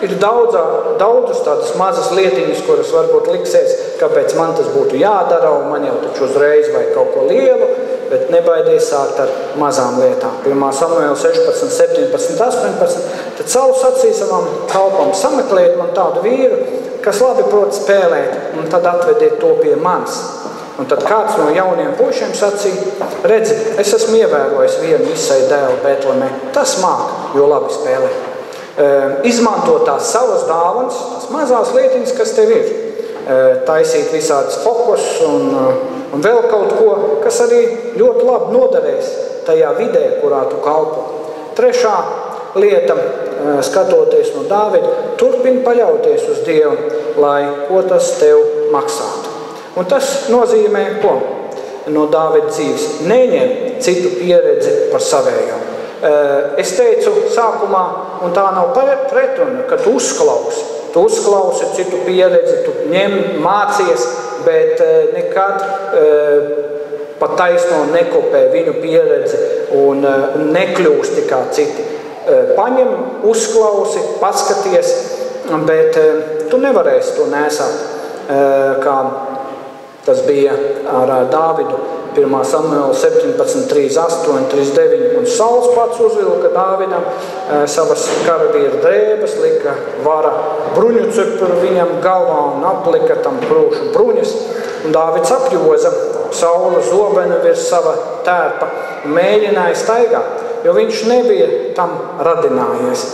S4: ir daudzas tādas mazas lietiņas, kuras varbūt liksies, kāpēc man tas būtu jādara, un man jau taču uzreiz vai kaut ko lielu, bet nebaidies sākt ar mazām lietām. 1. Samuēla 16, 17, 18, tad Sauls sacīja savam kalpam, sameklēt man tādu vīru, kas labi prot spēlēt, un tad atvediet to pie manis. Un tad kāds no jauniem puišiem sacīja, redzi, es esmu ievērojis vienu Isai dēlu Betlemē, tas māk, jo labi spēlē. Izmanto tās savas dāvanas, tās mazās lietiņas, kas tev ir. Taisīt visādas fokus un vēl kaut ko, kas arī ļoti labi noderēs tajā vidē, kurā tu kalpo. Trešā lieta, skatoties no Dāvida, turpini paļauties uz Dievu, lai ko tas tev maksātu. Un tas nozīmē ko? No Dāvida dzīves. Neņem citu pieredzi par savējo. Es teicu sākumā, un tā nav pretruna, ka tu uzklausi citu pieredzi, tu ņem, mācies, bet nekad pa taisno nekopē viņu pieredzi un nekļūsti kā citi. Paņem, uzklausi, paskaties, bet tu nevarēsi to nesāt, kā tas bija ar Dāvidu. 1. Samuēla 17, 38, 39, un Sauls pats uzvilka Dāvidam savas karavīra drēbes, lika vara bruņu cepuru viņam galvā un aplika tam krūšu bruņas. Un Dāvids apjoza Saula zobenu virs sava tērpa un mēģināja staigāt, jo viņš nebija tam radinājies.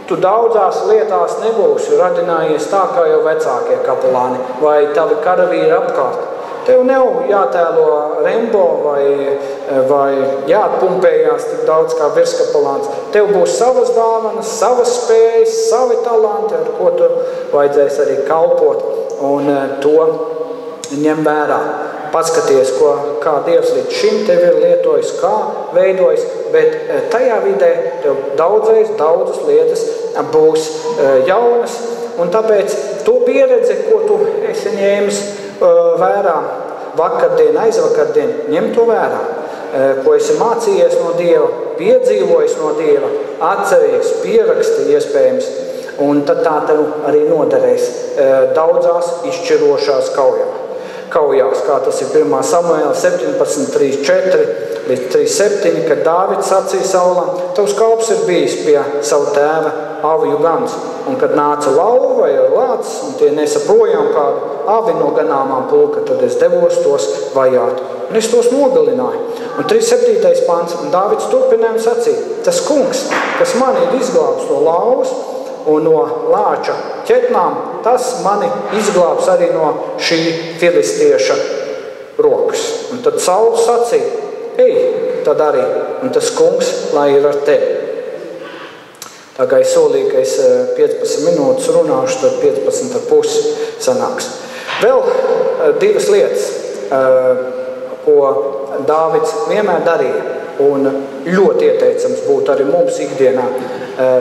S4: Tu daudzās lietās nebūsi radinājies tā, kā jau vecākie kapelāni vai tavi karavīri apkārt. Tev nav jātēlo Rembo vai jāatpumpējās tik daudz kā virskapelāns. Tev būs savas dāvanas, savas spējas, savi talanti, ar ko tu vajadzēs arī kalpot, un to ņem vērā. Paskaties, kā Dievs līdz šim tevi ir lietojis, kā veidojis, bet tajā vidē tev daudzas lietas būs jaunas, un tāpēc tu pieredzi, ko tu esi ņēmis vērā vakardien, aizvakardien, ņem to vērā, ko esi mācījies no Dieva, piedzīvojis no Dieva, atceries, pieraksti iespējams, un tad tā tev arī noderēs daudzās izšķirošās kaujās, kā tas ir 1. Samuēla 17:3-4 līdz 3:7, kad Dāvids sacīja Saulam: tavs kalps ir bijis pie savu tēva aviju gans, un kad nāca lauva vai lācis, un tie nesa projām kādu avi no ganāmām pulka, tad es devos tos vajāt, un es tos nogalināju. Un 3:7. pants, un Dāvids turpināja sacīt: tas kungs, kas mani ir izglābs no lauvas un no lāča ķetnām, tas mani izglābs arī no šī filistieša rokas. Un tad Sauls sacīja: ej, tad arī, un tas kungs, lai ir ar tevi. Tā kā es solīju, ka es 15 minūtes runāšu, tad 15,5 sanāks. Vēl 2 lietas, ko Dāvids vienmēr darīja, un ļoti ieteicams būtu arī mums ikdienā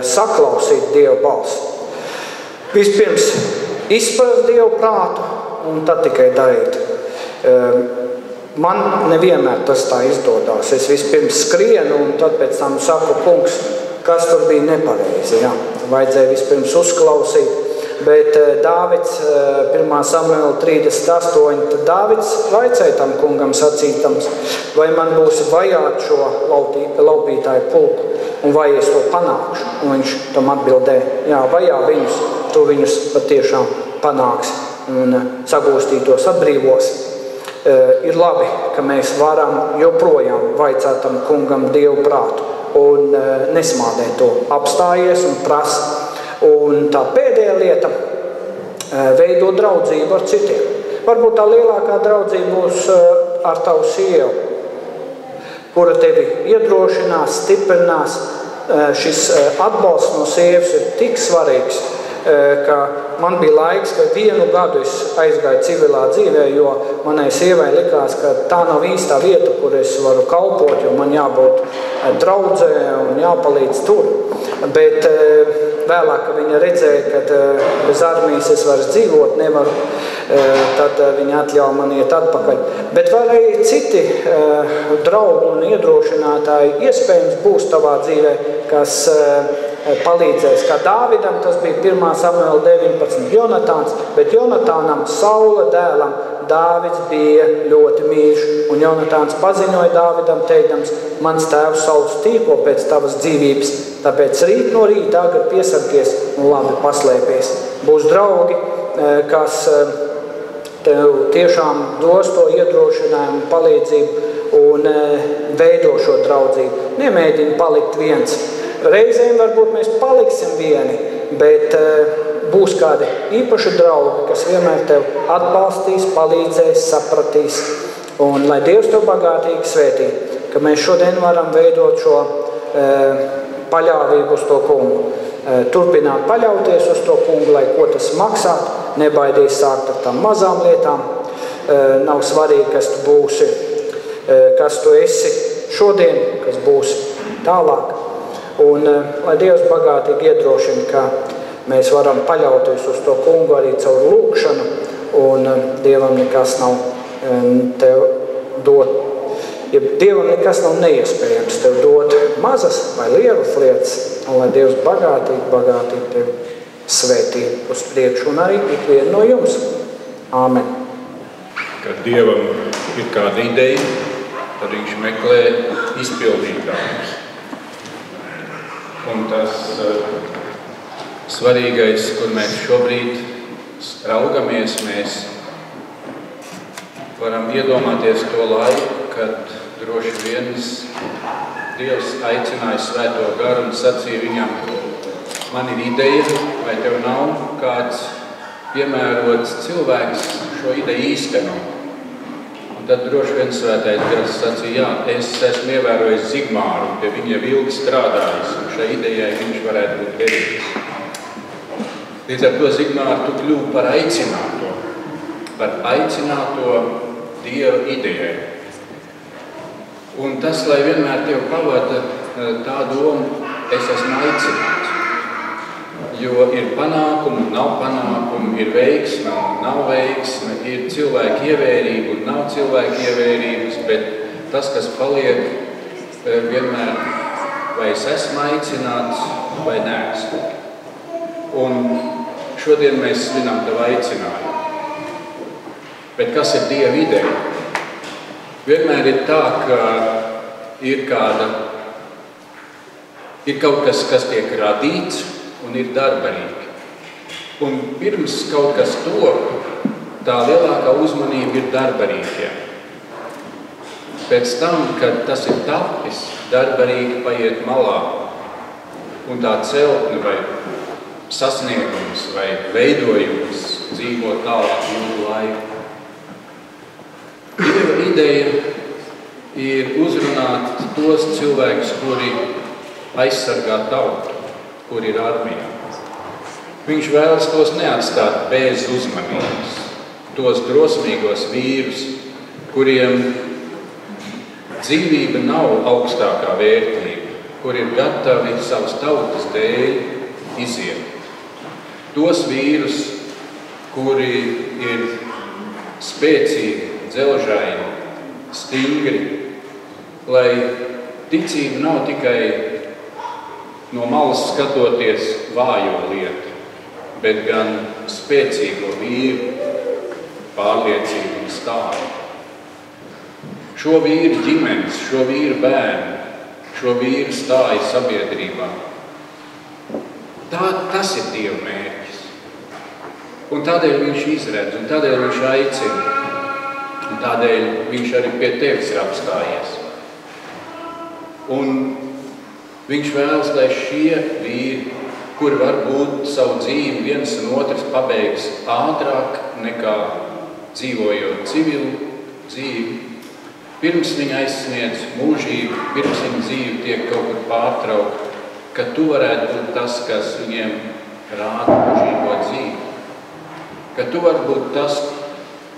S4: saklausīt Dieva balsi. Vispirms izprast Dievu prātu, un tad tikai darīt. Man nevienmēr tas tā izdodās. Es vispirms skrienu, un tad pēc tam saku: kungs, kas tur bija nepareizi. Jā. Vajadzēja vispirms uzklausīt. Bet Dāvids, 1. Samuēla 38, tad Dāvids vaicāja tam kungam sacītams: vai man būs vajāt šo laupītāju pulku, un vai es to panākšu? Un viņš tam atbildēja: jā, vajā viņus, tu viņus patiešām panāksi un sagūstītos atbrīvos. Ir labi, ka mēs varam joprojām vaicāt tam kungam Dievu prātu un nesmādēt to, apstājies un prasa. Un tā pēdējā lieta – veido draudzību ar citiem. Varbūt tā lielākā draudzība būs ar tavu sievu, kura tevi iedrošinās, stiprinās. Šis atbalsts no sievas ir tik svarīgs, ka man bija laiks, ka 1 gadu es aizgāju civilā dzīvē, jo manai sievai likās, ka tā nav īstā vieta, kur es varu kalpot, jo man jābūt draudzē un jāpalīdz tur. Bet vēlāk, kad viņa redzēja, ka bez armijas es vairs dzīvot nevaru, tad viņa atļauja man iet atpakaļ. Bet vēl arī citi draugi un iedrošinātāji iespējams būs tavā dzīvē, kas palīdzēs. Kā Dāvidam tas bija 1. Samuēla 19. Jonatāns, bet Jonatānam, Saula dēlam, Dāvids bija ļoti mīļš. Un Jonatāns paziņoja Dāvidam teikdams: mans tēvs Sauls tīko pēc tavas dzīvības, tāpēc rīt no rīta agri piesargies un labi paslēpies. Būs draugi, kas tev tiešām dos to iedrošinājumu, palīdzību un veido šo draudzību. Nemēģini palikt viens. Reizēm varbūt mēs paliksim vieni, bet būs kādi īpaši draugi, kas vienmēr tev atbalstīs, palīdzēs, sapratīs. Un lai Dievs tev bagātīgi svētī, ka mēs šodien varam veidot šo paļāvību uz to kungu. Turpināt paļauties uz to kungu, lai ko tas maksātu, nebaidīs sākt ar tām mazām lietām. Nav svarīgi, kas tu būsi, kas tu esi šodien, kas būs tālāk. Un lai Dievs bagātīgi iedrošina, ka mēs varam paļauties uz to kungu arī caur lūkšanu, un Dievam nekas nav tev dot. Ja Dievam nekas nav neiespējams tev dot mazas vai lielas lietas, un lai Dievs bagātīgi tev svētī uz priekšu un arī ikvienu no jums. Āmen.
S5: Kad Dievam ir kāda ideja, tad viņš meklē izpildītājus. Un tas svarīgais, kur mēs šobrīd raugamies, mēs varam iedomāties to laiku, kad droši viens Dievs aicināja Svēto garu un sacīja viņam: man ir ideja, vai tev nav kāds piemērots cilvēks šo ideju īstenot. Un tad droši vien svētais gars sacīja, jā, es esmu ievērojis Zigmāru, un pie viņa jau ilgi strādājis, un šai idejai viņš varētu būt derīgs. Līdz ar to Zigmāru tu kļūpi par aicināto Dieva idejai. Un tas, lai vienmēr tev pavada tā doma, es esmu aicināts. Jo ir panākumi, nav panākumi, ir veiksme un nav veiksme, ir cilvēki ievērība un nav cilvēki ievērības, bet tas, kas paliek vienmēr, vai es esmu aicināts, vai neesmu. Un šodien mēs svinam tavu aicinājumu. Bet kas ir Dieva ideja? Vienmēr ir tā, ka ir kaut kas, kas tiek radīts, un ir darbarīgi. Un pirms kaut kas top, tā lielākā uzmanība ir darbarīgiem. Pēc tam, kad tas ir tapis, darbarīgi paiet malā. Un tā celtne vai sasniegums vai veidojums dzīvo tālāk ilgu laiku. Dieva ideja ir uzrunāt tos cilvēkus, kuri aizsargā tautu, kur ir armijā. Viņš vēlas tos neatstāt bez uzmanības, tos drosmīgos vīrus, kuriem dzīvība nav augstākā vērtība, kur ir gatavi savas tautas dēļ iziet. Tos vīrus, kuri ir spēcīgi, dzelžaini, stingri, lai ticība nav tikai no malas skatoties vājo lietu, bet gan spēcīgo vīru pārliecību un stāvu. Šo vīru ģimenes, šo vīru bērnu, šo vīru stāju sabiedrībā. Tas ir Dieva mērķis. Un tādēļ viņš izredz, un tādēļ viņš aicina, un tādēļ viņš arī pie tevis ir apstājies. Un viņš vēlas, lai šie vīri, kuri varbūt savu dzīvi viens un otrs pabeigs ātrāk nekā dzīvojot civilu dzīvi, pirms viņa aizsniedz mūžību, pirms viņa dzīve tiek kaut kur pārtraukta, ka tu varētu būt tas, kas viņiem rāda mūžīgo dzīvi. Ka tu vari būt tas,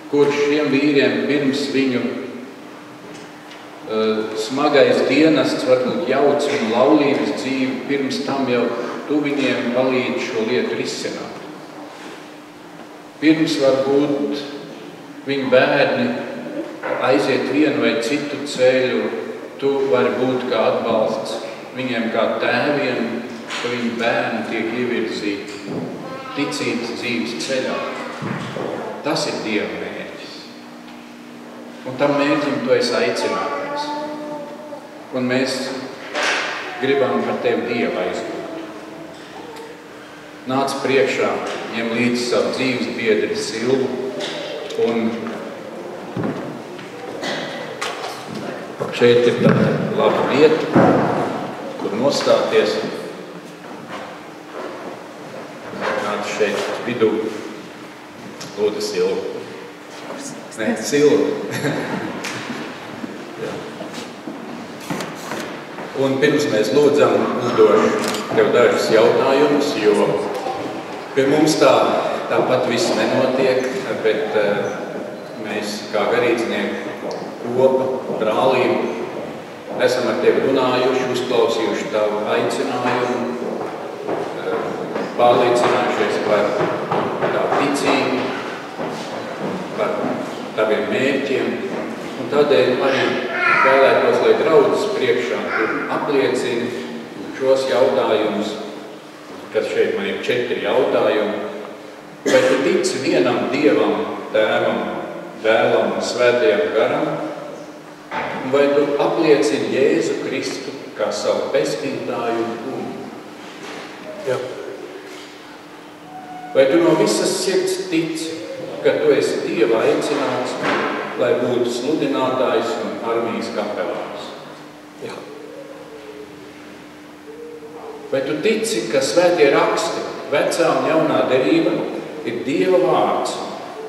S5: kurš šiem vīriem pirms viņu smagais dienests, varbūt jauts un laulības dzīvi, pirms tam jau tu viņiem palīdzi šo lietu risināt. Pirms varbūt viņu bērni aiziet vienu vai citu ceļu, tu vari būt kā atbalsts viņiem kā tēviem, ka viņu bērni tiek ievirzīti ticības dzīves ceļā. Tas ir Dieva mērķis. Un tam mērķim tu esi aicināts. Un mēs gribam par tevi Dievu aizlūgt. Nāc priekšā, ņem līdzi savu dzīves biedri Silvu un šeit ir tāda laba vieta, kur nostāties. Nāc šeit vidū. Lūdzu Silvu. Nē, Silvu. Un pirms mēs lūdzam, uzdošu tev dažus jautājumus, jo pie mums tāpat viss nenotiek, bet mēs kā garīdznieki kopa, brālību, esam ar tevi runājuši, uzklausījuši tavu aicinājumu, pārliecinājušies par tavu ticību, par taviem mērķiem, un tādēļ arī vēlētos, lai draudzes priekšā tur apliecina šos jautājumus, kas šeit man ir 4 jautājumi. Vai tu tici vienam Dievam, Tēvam, Dēlam un Svētajam Garam? Vai tu apliecini Jēzu Kristu kā savu pestītāju un kungu? Jā. Vai tu no visas sirds tici, ka tu esi Dieva aicināts, lai būtu sludinātājs un armijas kapelāns? Jā. Vai tu tici, ka svētie raksti, vecā un jaunā derība, ir Dieva vārds,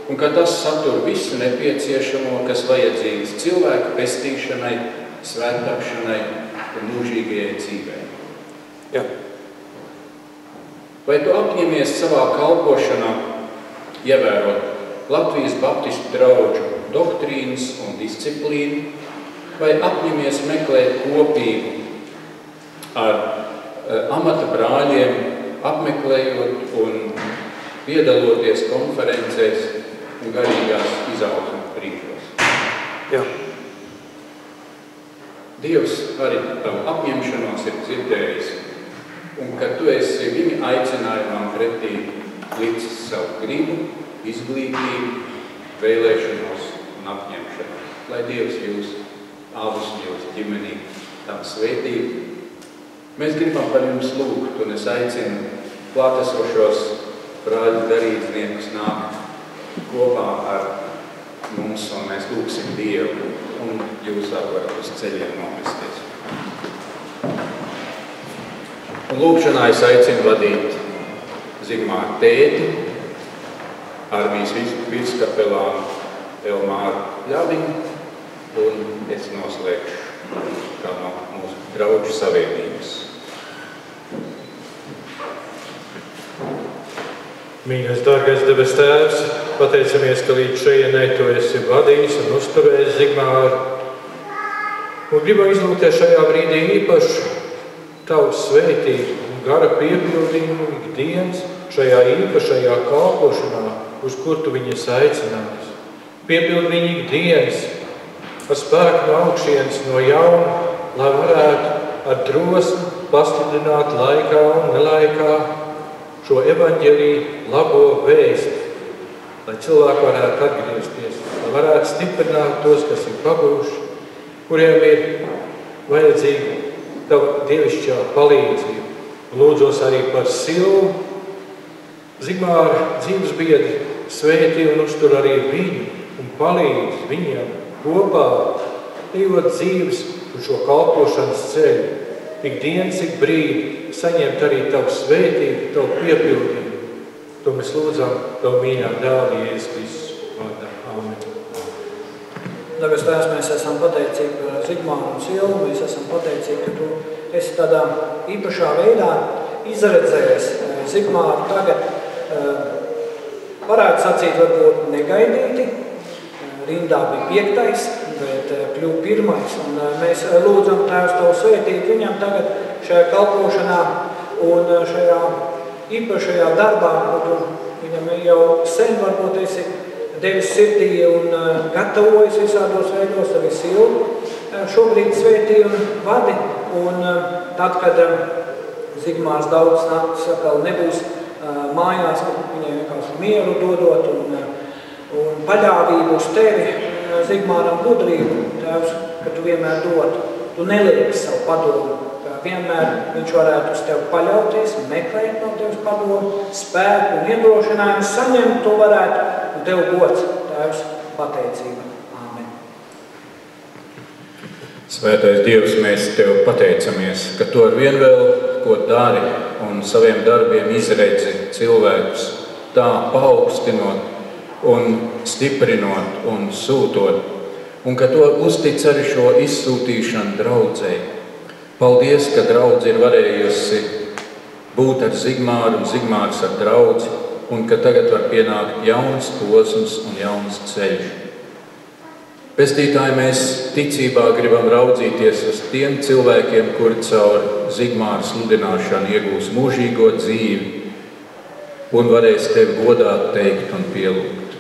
S5: un ka tas satur visu nepieciešamo, kas vajadzīgs cilvēku pestīšanai, svētākšanai un mūžīgajai dzīvei.
S4: Jā.
S5: Vai tu apņemies savā kalpošanā ievērot Latvijas baptistu draugu doktrīnas un disciplīnu, vai apņemies meklēt kopību ar amata brāļiem, apmeklējot un piedaloties konferencēs un garīgās izaugsmes brīžos?
S4: Jā.
S5: Dievs arī tavu apņemšanos ir dzirdējis, un kad tu esi viņa aicinājumam pretī licis savu gribu, izglītību, vēlēšanos un apņemšanu. Lai Dievs jūs abus un jūsu ģimenī tam svētību. Mēs gribam par jums lūgt, un es aicinu klātesošos brāļus garīdzniekus nākt kopā ar mums, un mēs lūgsim Dievu, un jūs varat uz ceļiem nomesties. Un lūgšanā es aicinu vadīt Zigmāru tēti, armijas vickapelānu Elmāru Ļaviņu, un es noslēgšu kā no mūsu draugu savienības.
S6: Mīļais, dārgais debes Tēvs, pateicamies, ka līdz šejienei tu esi vadījis un uzturējis Zigmāru. Un gribam izlūgties šajā brīdī īpaši tavu svētību un gara piepildījumu ikdienas šajā īpašajā kalpošanā, uz kur tu viņus aicinājis. Piepildi viņu ikdienas ar spēku no augšienes no jauna, lai varētu ar drosmi pasludināt laikā un nelaikā šo evaņģēliju labo vēsti, lai cilvēki varētu atgriezties, lai varētu stiprināt tos, kas ir paguvuši, kuriem ir vajadzīga tava dievišķā palīdzība. Lūdzos arī par Silvu. Zigmāra dzīves biedri svētī un uztur arī viņu un palīdz viņam kopā dzīvot dzīves un šo kalpošanas ceļu. Ikdienas, ik brīdi saņemt arī tavu svētību, tavu piepildījumu. To mēs lūdzam tavu mīļā dēla Jēzus Kristus vārdā. Āmen.
S4: Debes Tēvs, mēs esam pateicīgi par Zigmāru un Silvu. Mēs esam pateicīgi, ka tu esi tādā īpašā veidā izredzējis Zigmāru tagad. Varētu sacīt, varbūt negaidīti. Rindā bija 5, bet kļuva 1. Un mēs lūdzam Tēvs tavu svētību viņam tagad šajā kalpošanā un šajā īpašajā darbā, kur viņam jau sen varbūt esi devis sirdī un gatavojas visādos veidos arī Silvu. Šobrīd svētī un vadi, un tad, kad Zigmārs daudz naktis atkal nebūs mājās, kad viņai vienkārši mieru dodot un paļāvību uz tevi, Zigmāram gudrību, Tēvs, ka tu vienmēr dod, tu nelieki savu padomu, ka vienmēr viņš varētu uz tevi paļauties, meklēt no tevis padomu, spēku un iedrošinājumu saņemt, to varētu, un tev gods, Tēvs, pateicība. Āmen.
S5: Svētais Dievs, mēs tev pateicamies, ka tu ar vien vēl ko dari un saviem darbiem izredzi cilvēkus, tā paaugstinot un stiprinot un sūtot, un ka to uztic arī šo izsūtīšanu draudzei. Paldies, ka draudze ir varējusi būt ar Zigmāru un Zigmārs ar draudzi, un ka tagad var pienākt jauns posms un jauns ceļš. Pestītāji, mēs ticībā gribam raudzīties uz tiem cilvēkiem, kuri caur Zigmāra sludināšanu iegūs mūžīgo dzīvi un varēs tevi godāt, teikt un pielūgt.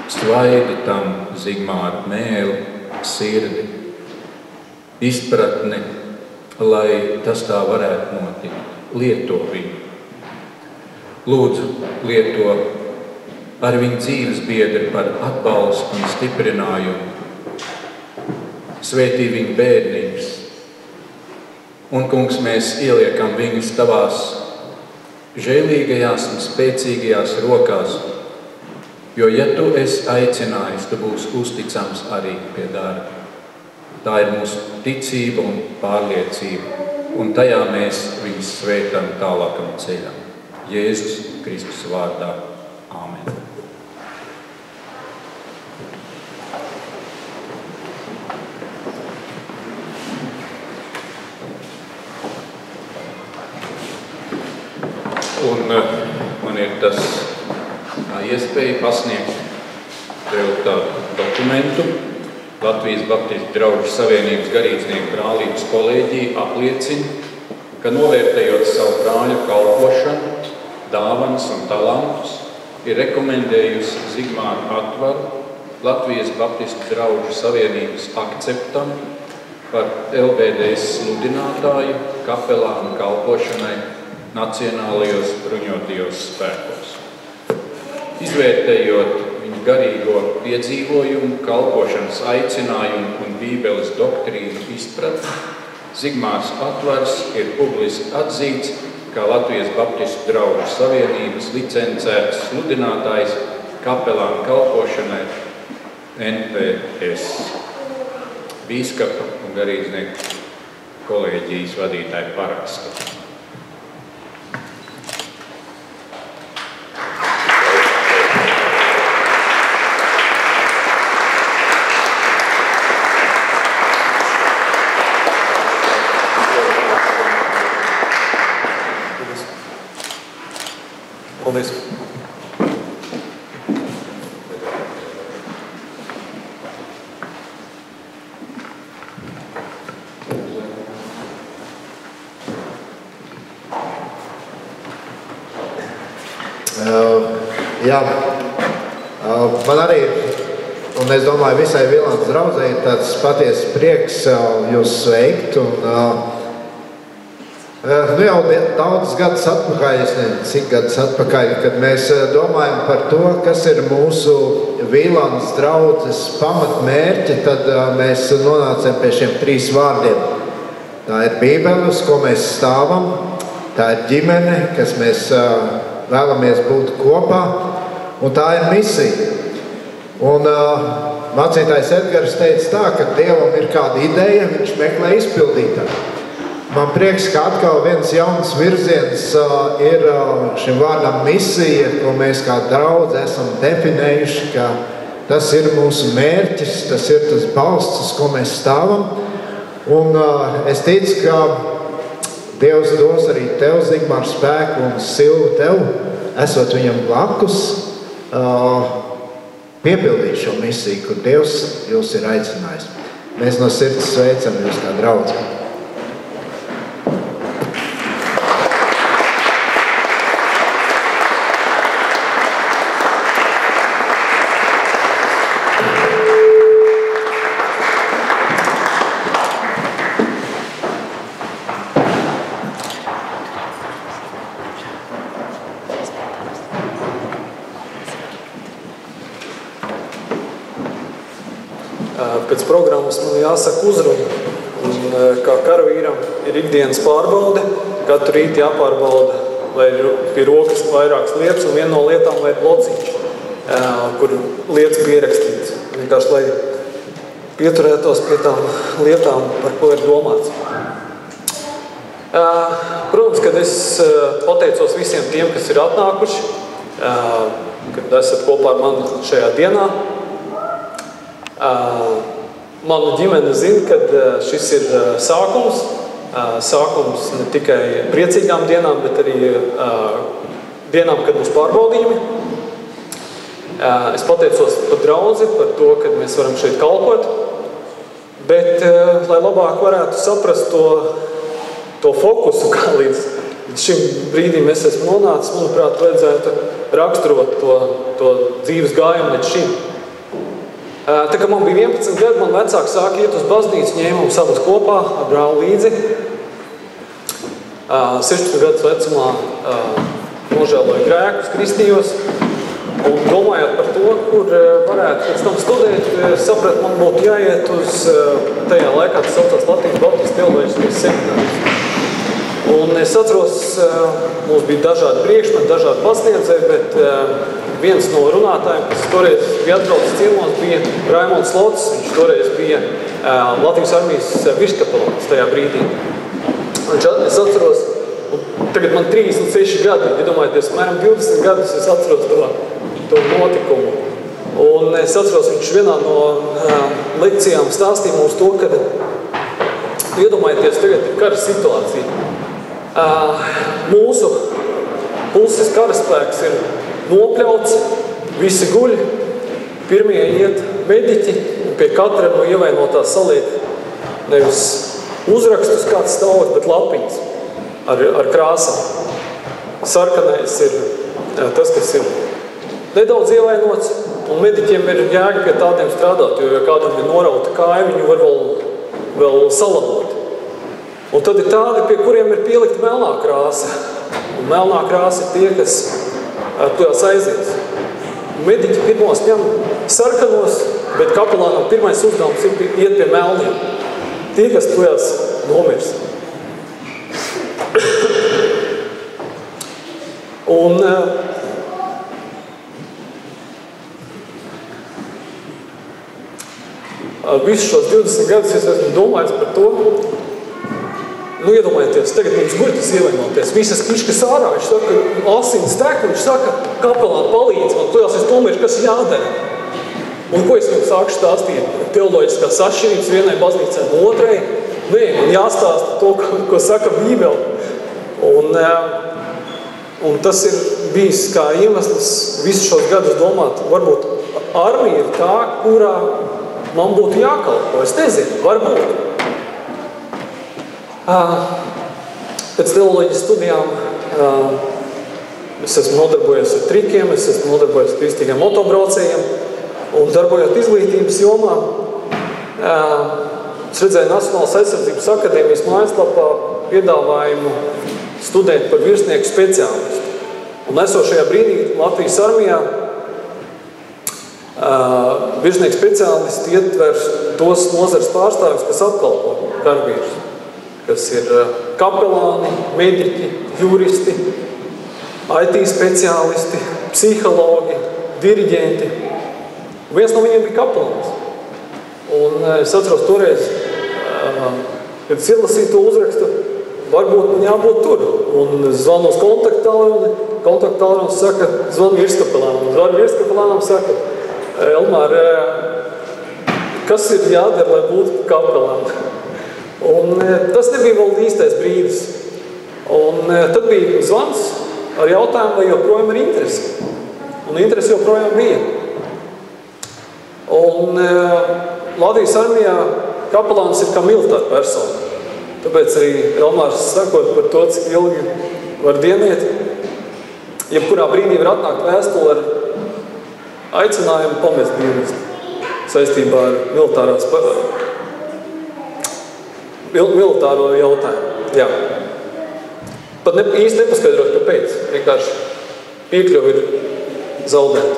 S5: Svaidi tam Zigmāra mēli, sirdi, izpratni, lai tas tā varētu notikt. Lieto viņu. Lūdzu, lieto ar viņu dzīves biedri par atbalstu un stiprinājumu. Svētī viņu bērniņus. Un, kungs, mēs ieliekam viņus tavās žēlīgajās un spēcīgajās rokās, jo, ja tu esi aicinājis, tu būsi uzticams arī pie darba. Tā ir mūsu ticība un pārliecība, un tajā mēs viņus svētam tālākam ceļam. Jēzus Kristus vārdā. Āmen. iespēju pasniegt vēl tādu dokumentu. Latvijas Baptistu draugu savienības garīdznieku brālības kolēģija apliecina, ka novērtējot savu brāļu kalpošanu, dāvanas un talantus, ir rekomendējusi Zigmāru Atvaru Latvijas Baptistu draugu savienības akceptam par LBDS sludinātāju kapelānu kalpošanai Nacionālajos bruņotajos spēkos. Izvērtējot viņu garīgo piedzīvojumu, kalpošanas aicinājumu un Bībeles doktrīnu izpratni, Zigmārs Atvars ir publiski atzīts kā Latvijas Baptistu draugu savienības licencēts sludinātājs kapelānu kalpošanai NPS. Bīskapa un garīdznieku kolēģijas vadītāja parakstu.
S7: Paldies.
S1: Jā, man arī, un es domāju, visai Vilāns draudzē ir tāds patiesas prieks jūs sveikt. Jau daudz gadus atpakaļ, es nezinu, cik gadus atpakaļ, kad mēs domājam par to, kas ir mūsu Vilāns draudzes pamatmērķi, tad mēs nonācam pie šiem 3 vārdiem. Tā ir Bībele, uz ko mēs stāvam, tā ir ģimene, kas mēs vēlamies būt kopā, un tā ir misija. Un mācītājs Edgars teica tā, ka Dievam ir kāda ideja, viņš meklē izpildītāju. Man prieks, ka atkal viens jauns virziens ir šim vārdam misija, ko mēs kā draudzi esam definējuši, ka tas ir mūsu mērķis, tas ir tas balsts, uz ko mēs stāvam. Un es ticu, ka Dievs dos arī tev, Zigmār, spēku un Silvu tev, esot viņam blakus, piepildīt šo misiju, kur Dievs jūs ir aicinājis. Mēs no sirds sveicam jūs kā draudzi.
S7: Pēc programmas man jāsaka uzruna. Un, kā karavīram ir ikdienas pārbaude, katru rītu jāpārbauda, lai ir pie rokas vairākas lietas, un viena no lietām vai ir blociņš, kur lietas pierakstīts. Vienkārši, lai pieturētos pie tām lietām, par ko ir domāts. Protams, kad es pateicos visiem tiem, kas ir atnākuši, kad esat kopā ar mani šajā dienā. Mana ģimene zina, ka šis ir sākums. Sākums ne tikai priecīgām dienām, bet arī dienām, kad būs pārbaudījumi. Es pateicos par draudzi, par to, ka mēs varam šeit kalpot. Bet, lai labāk varētu saprast to fokusu, kā līdz šim brīdim es esmu nonācis, manuprāt, vajadzētu raksturot to dzīves gājumu līdz šim. Tā kā man bija 11 gadi, man vecāki sāka iet uz baznīcu, ņēma mums abus kopā ar brāli līdzi. 16 gadus vecumā nožēloju grēkus, kristījos. Un domājot par to, kur varētu pēc tam studēt, saprat, man būtu jāiet uz tajā laikā, tas saucās Latvijas Baptistu teoloģiskais seminārs. Un es atceros, mums bija dažādi priekšmeti, dažādi pasniedzēji, bet viens no runātājiem, kas toreiz bija atbraucis ciemos, bija Raimonds Lots. Viņš toreiz bija Latvijas armijas virstkapelāns tajā brīdī. Un es atceros, tagad man 36 gadi, iedomājieties, mēram 20 gadus es atceros to notikumu. Un es atceros, viņš vienā no lekcijām stāstīja mums to, ka iedomājieties, tagad ir kara situācija. Mūsu puses karaspēks ir nopļauts, visi guļ, pirmie iet mediķi, un pie katra no ievainotā saliek nevis uzrakstus kāds stāvot, bet lapiņas ar krāsām. Sarkanais ir tas, kas ir nedaudz ievainots, un mediķiem ir jēga pie tādiem strādāt, jo kādam ir norauta kāja, viņu var vēl salabot. Un tad ir tādi, pie kuriem ir pielikta melnā krāsa. Un melnā krāsa ir tie, kas tujās aizies. Mediķi pirmos ņem sarkanos, bet kapelānam pirmais uzdevums ir iet pie melniem. Tie, kas tujās nomirs. Un visus šos 20 gadus es esmu domājis par to, iedomājieties, tagad mums guļas ievainoties, visas kiškas ārā, viņš saka, asins tek, viņš saka, kapelāni palīdz, man tujās es nomirs, kas jādara. Un ko es jums sāku stāstīt? Teoloģiskās atšķirības vienai baznīcai no otrai, man jāstāsta to, ko saka Bībele. Un tas ir bijis kā iemesls visus šos gadus domāt, varbūt armija ir tā, kurā man būtu jākalpo, es nezinu, varbūt. Pēc teoloģijas studijām es esmu nodarbojies ar trikiem, es esmu nodarbojies ar kristīgiem motobraucējiem un darbojot izglītības jomā. Es redzēju Nacionālās aizsardzības akadēmijas mājaslapā piedāvājumu studēt par virsnieku speciālistu. Un esošajā brīdī Latvijas armijā virsnieku speciālisti ietver tos nozares pārstāvis, kas apkalpo karavīrus, kas ir kapelāni, mediķi, juristi, IT speciālisti, psihologi, diriģenti. Viens no viņiem bija kapelāns. Un es atceros toreiz, kad es ielasīju to uzrakstu, varbūt man jābūt tur. Un zvanu uz kontaktālruni saka, zvanu virskapelānam. Zvanu virskapelānam saka, Elmār, kas ir jādara, lai būtu kapelāni? Un tas nebija vēl īstais brīdis. Un tad bija zvans ar jautājumu, vai joprojām ir interesi. Un interesi joprojām bija. Un Latvijas armijā kapelāns ir kā militāra persona. Tāpēc arī Elmārs sakot par to, cik ilgi var dienēt. Jebkurā brīdī var atnākt vēstuli ar aicinājumu pamest dienestu saistībā ar militāro jautājumu. Jā. Pat īsti nepaskaidrot, kāpēc. Vienkārši piekļuvi ir zaudēta.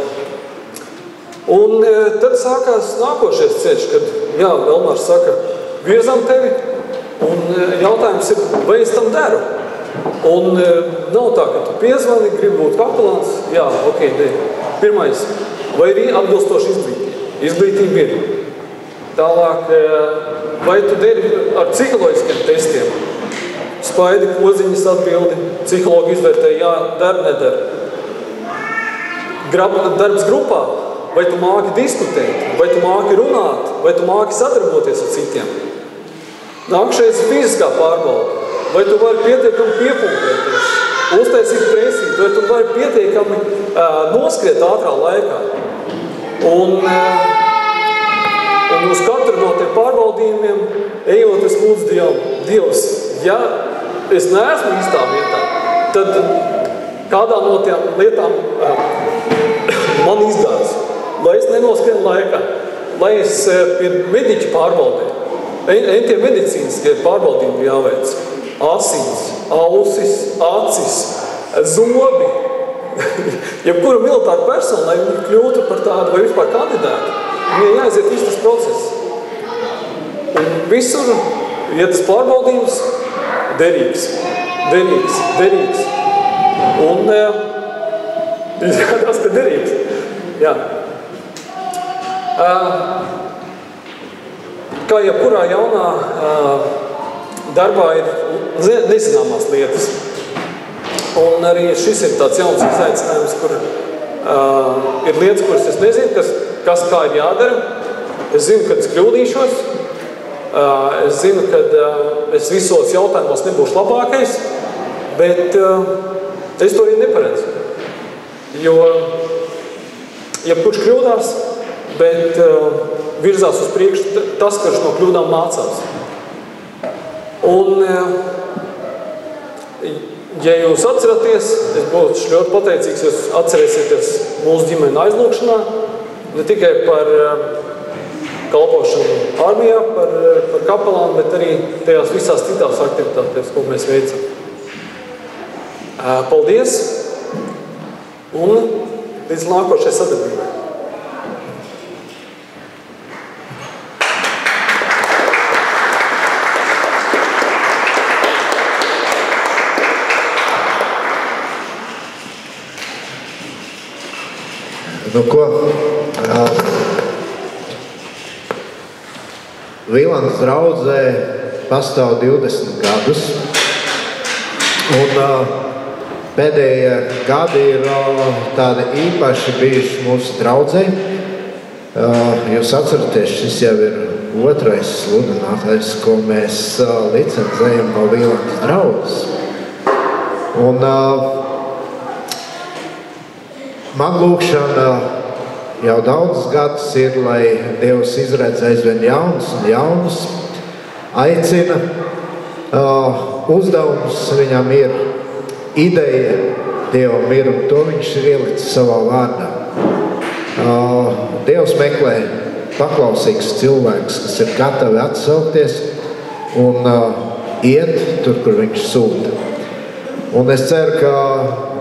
S7: Un tad sākās nākošais ceļš, kad Elmārs saka, virzam tevi, un jautājums ir, vai es tam deru? Un nav tā, ka tu piezvani, gribi būt kapelāns, jā, ok, pirmais, vai ir atbilstoši izglītība? Izglītība ir. Tālāk, vai tu dari ar psiholoģiskiem testiem? Spaidi, koziņas atbildi, psihologi izvērtē, jā, dar, nedar. Darbs grupā, vai tu māki diskutēt, vai tu māki runāt, vai tu māki sadarboties ar citiem. Nākšais ir fiziskā pārbauda. Vai tu vari pietiekami piepunktēties, uztaisīt presīt, vai tu vari pietiekami noskriet ātrā laikā. Un uz katru no tiem pārbaudījumiem, ejot, es lūdzu Dievs, ja es neesmu īstā vietā, tad kādā no tiem lietām man izdās, lai es nenoskrienu laikā, lai es pie mediķa pārbaudēju. Tie medicīniskie pārbaudījumi jāveic. Asins, ausis, acis, zobi. Jebkura militāra persona, lai viņi kļūtu par tādu vai vispār kandidātu, viņai jāaiziet viss tas process. Un visur, ja tas pārbaudījums, derīgs. Un izrādās, ka derīgs. Jā. Kā jebkurā jaunā darbā ir nezināmās lietas. Un arī šis ir tāds jauns izaicinājums, kur ir lietas, kuras es nezinu, kas kā ir jādara. Es zinu, kad es kļūdīšos. Es zinu, kad es visos jautājumos nebūšu labākais, bet es to arī neparedzu. Jo jebkurš kļūdās, bet virzās uz priekšu tas, kurš no kļūdām mācās. Un, ja jūs atceraties, es būšu ļoti pateicīgs, jūs atcerēsieties mūsu ģimeni aizlūkšanā, ne tikai par kalpošanu armijā, par kapelānu, bet arī tajās visās citās aktivitātēs, ko mēs veicam. Paldies un līdz nākošai sadarbībai.
S1: Nu ko, Vīlandes draudzē pastāv 20 gadus, un pēdējie gadi ir tādi īpaši bijuši mūsu draudzē. Jūs atceraties, šis jau ir otrais sludinātais, ko mēs licencējam no Vīlandes draudzes. Un man lūkšana jau daudzus gadus ir, lai Dievs izredz aizvien jaunus un jaunus, aicina. Uzdevums viņam ir, ideja Dievam ir, un to viņš ir ielicis savā vārdā. Dievs meklē paklausīgs cilvēks, kas ir gatavi atsaukties un iet tur, kur viņš sūta. Un es ceru, ka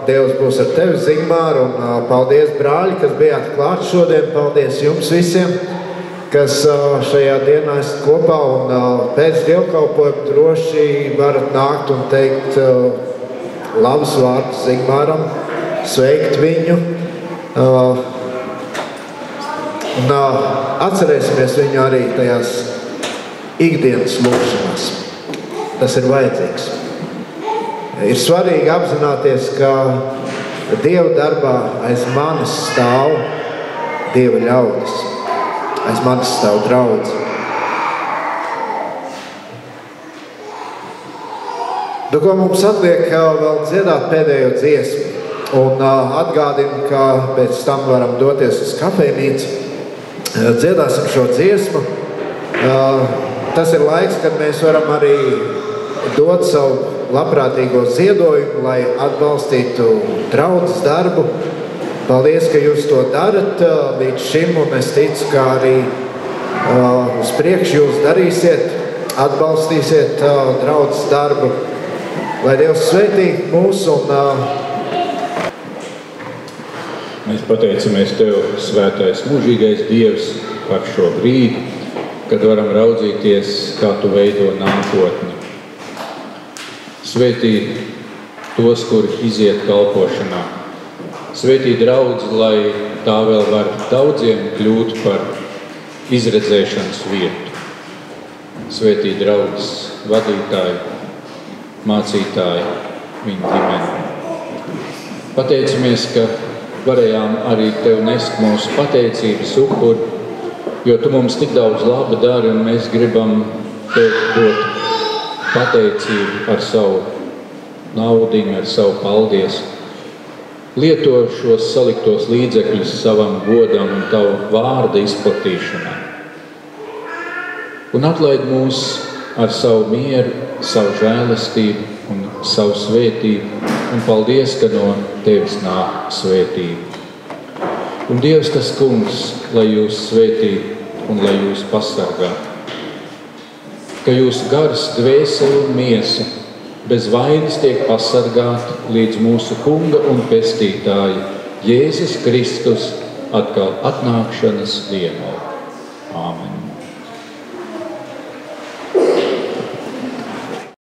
S1: Dievs būs ar tevi, Zigmār, un paldies, brāļi, kas bijāt klāt šodien. Paldies jums visiem, kas šajā dienā esat kopā, un pēc dievkalpojuma droši varat nākt un teikt labus vārdus Zigmāram, sveikt viņu. Un atcerēsimies viņu arī tajās ikdienas lūkšanās. Tas ir vajadzīgs. Ir svarīgi apzināties, ka Dieva darbā aiz manis stāv Dieva ļaudis, aiz manis stāv draudze. Nu, ko mums atliek vēl dziedāt pēdējo dziesmu, un atgādinu, ka pēc tam varam doties uz kafejnīcu. Dziedāsim šo dziesmu. Tas ir laiks, kad mēs varam arī dot savu labprātīgo ziedojumu, lai atbalstītu draudzes darbu. Paldies, ka jūs to darat līdz šim, un es ticu, ka arī uz priekšu jūs darīsiet, atbalstīsiet draudzes darbu. Lai Dievs svētī mūs un
S8: Mēs pateicamies Tev, svētais mūžīgais Dievs, par šo brīdi, kad varam raudzīties, kā Tu veido nākotni. Svētī tos, kuri iziet kalpošanā. Svētī draudzi, lai tā vēl var daudziem kļūt par izredzēšanas vietu. Svētī draudzes vadītāji, mācītāji, viņu ģimeni. Pateicamies, ka varējām arī Tev nest mūsu pateicības upuri, jo Tu mums tik daudz laba dari, un mēs gribam Tev dot pateicību ar savu naudiņu, ar savu paldies. Lieto šos saliktos līdzekļus savam godam un Tavu vārda izplatīšanā. Un atlaid mūs ar savu mieru, savu žēlastību un savu svētību. Un paldies, ka no Tevis nāk svētība. Un Dievs, tas Kungs, lai jūs svētī un lai jūs pasargā. Ka jūsu gars, dvēsele un miesa bez vainas tiek pasargāti līdz mūsu Kunga un pestītāja Jēzus Kristus atkal atnākšanas dienai. Āmen.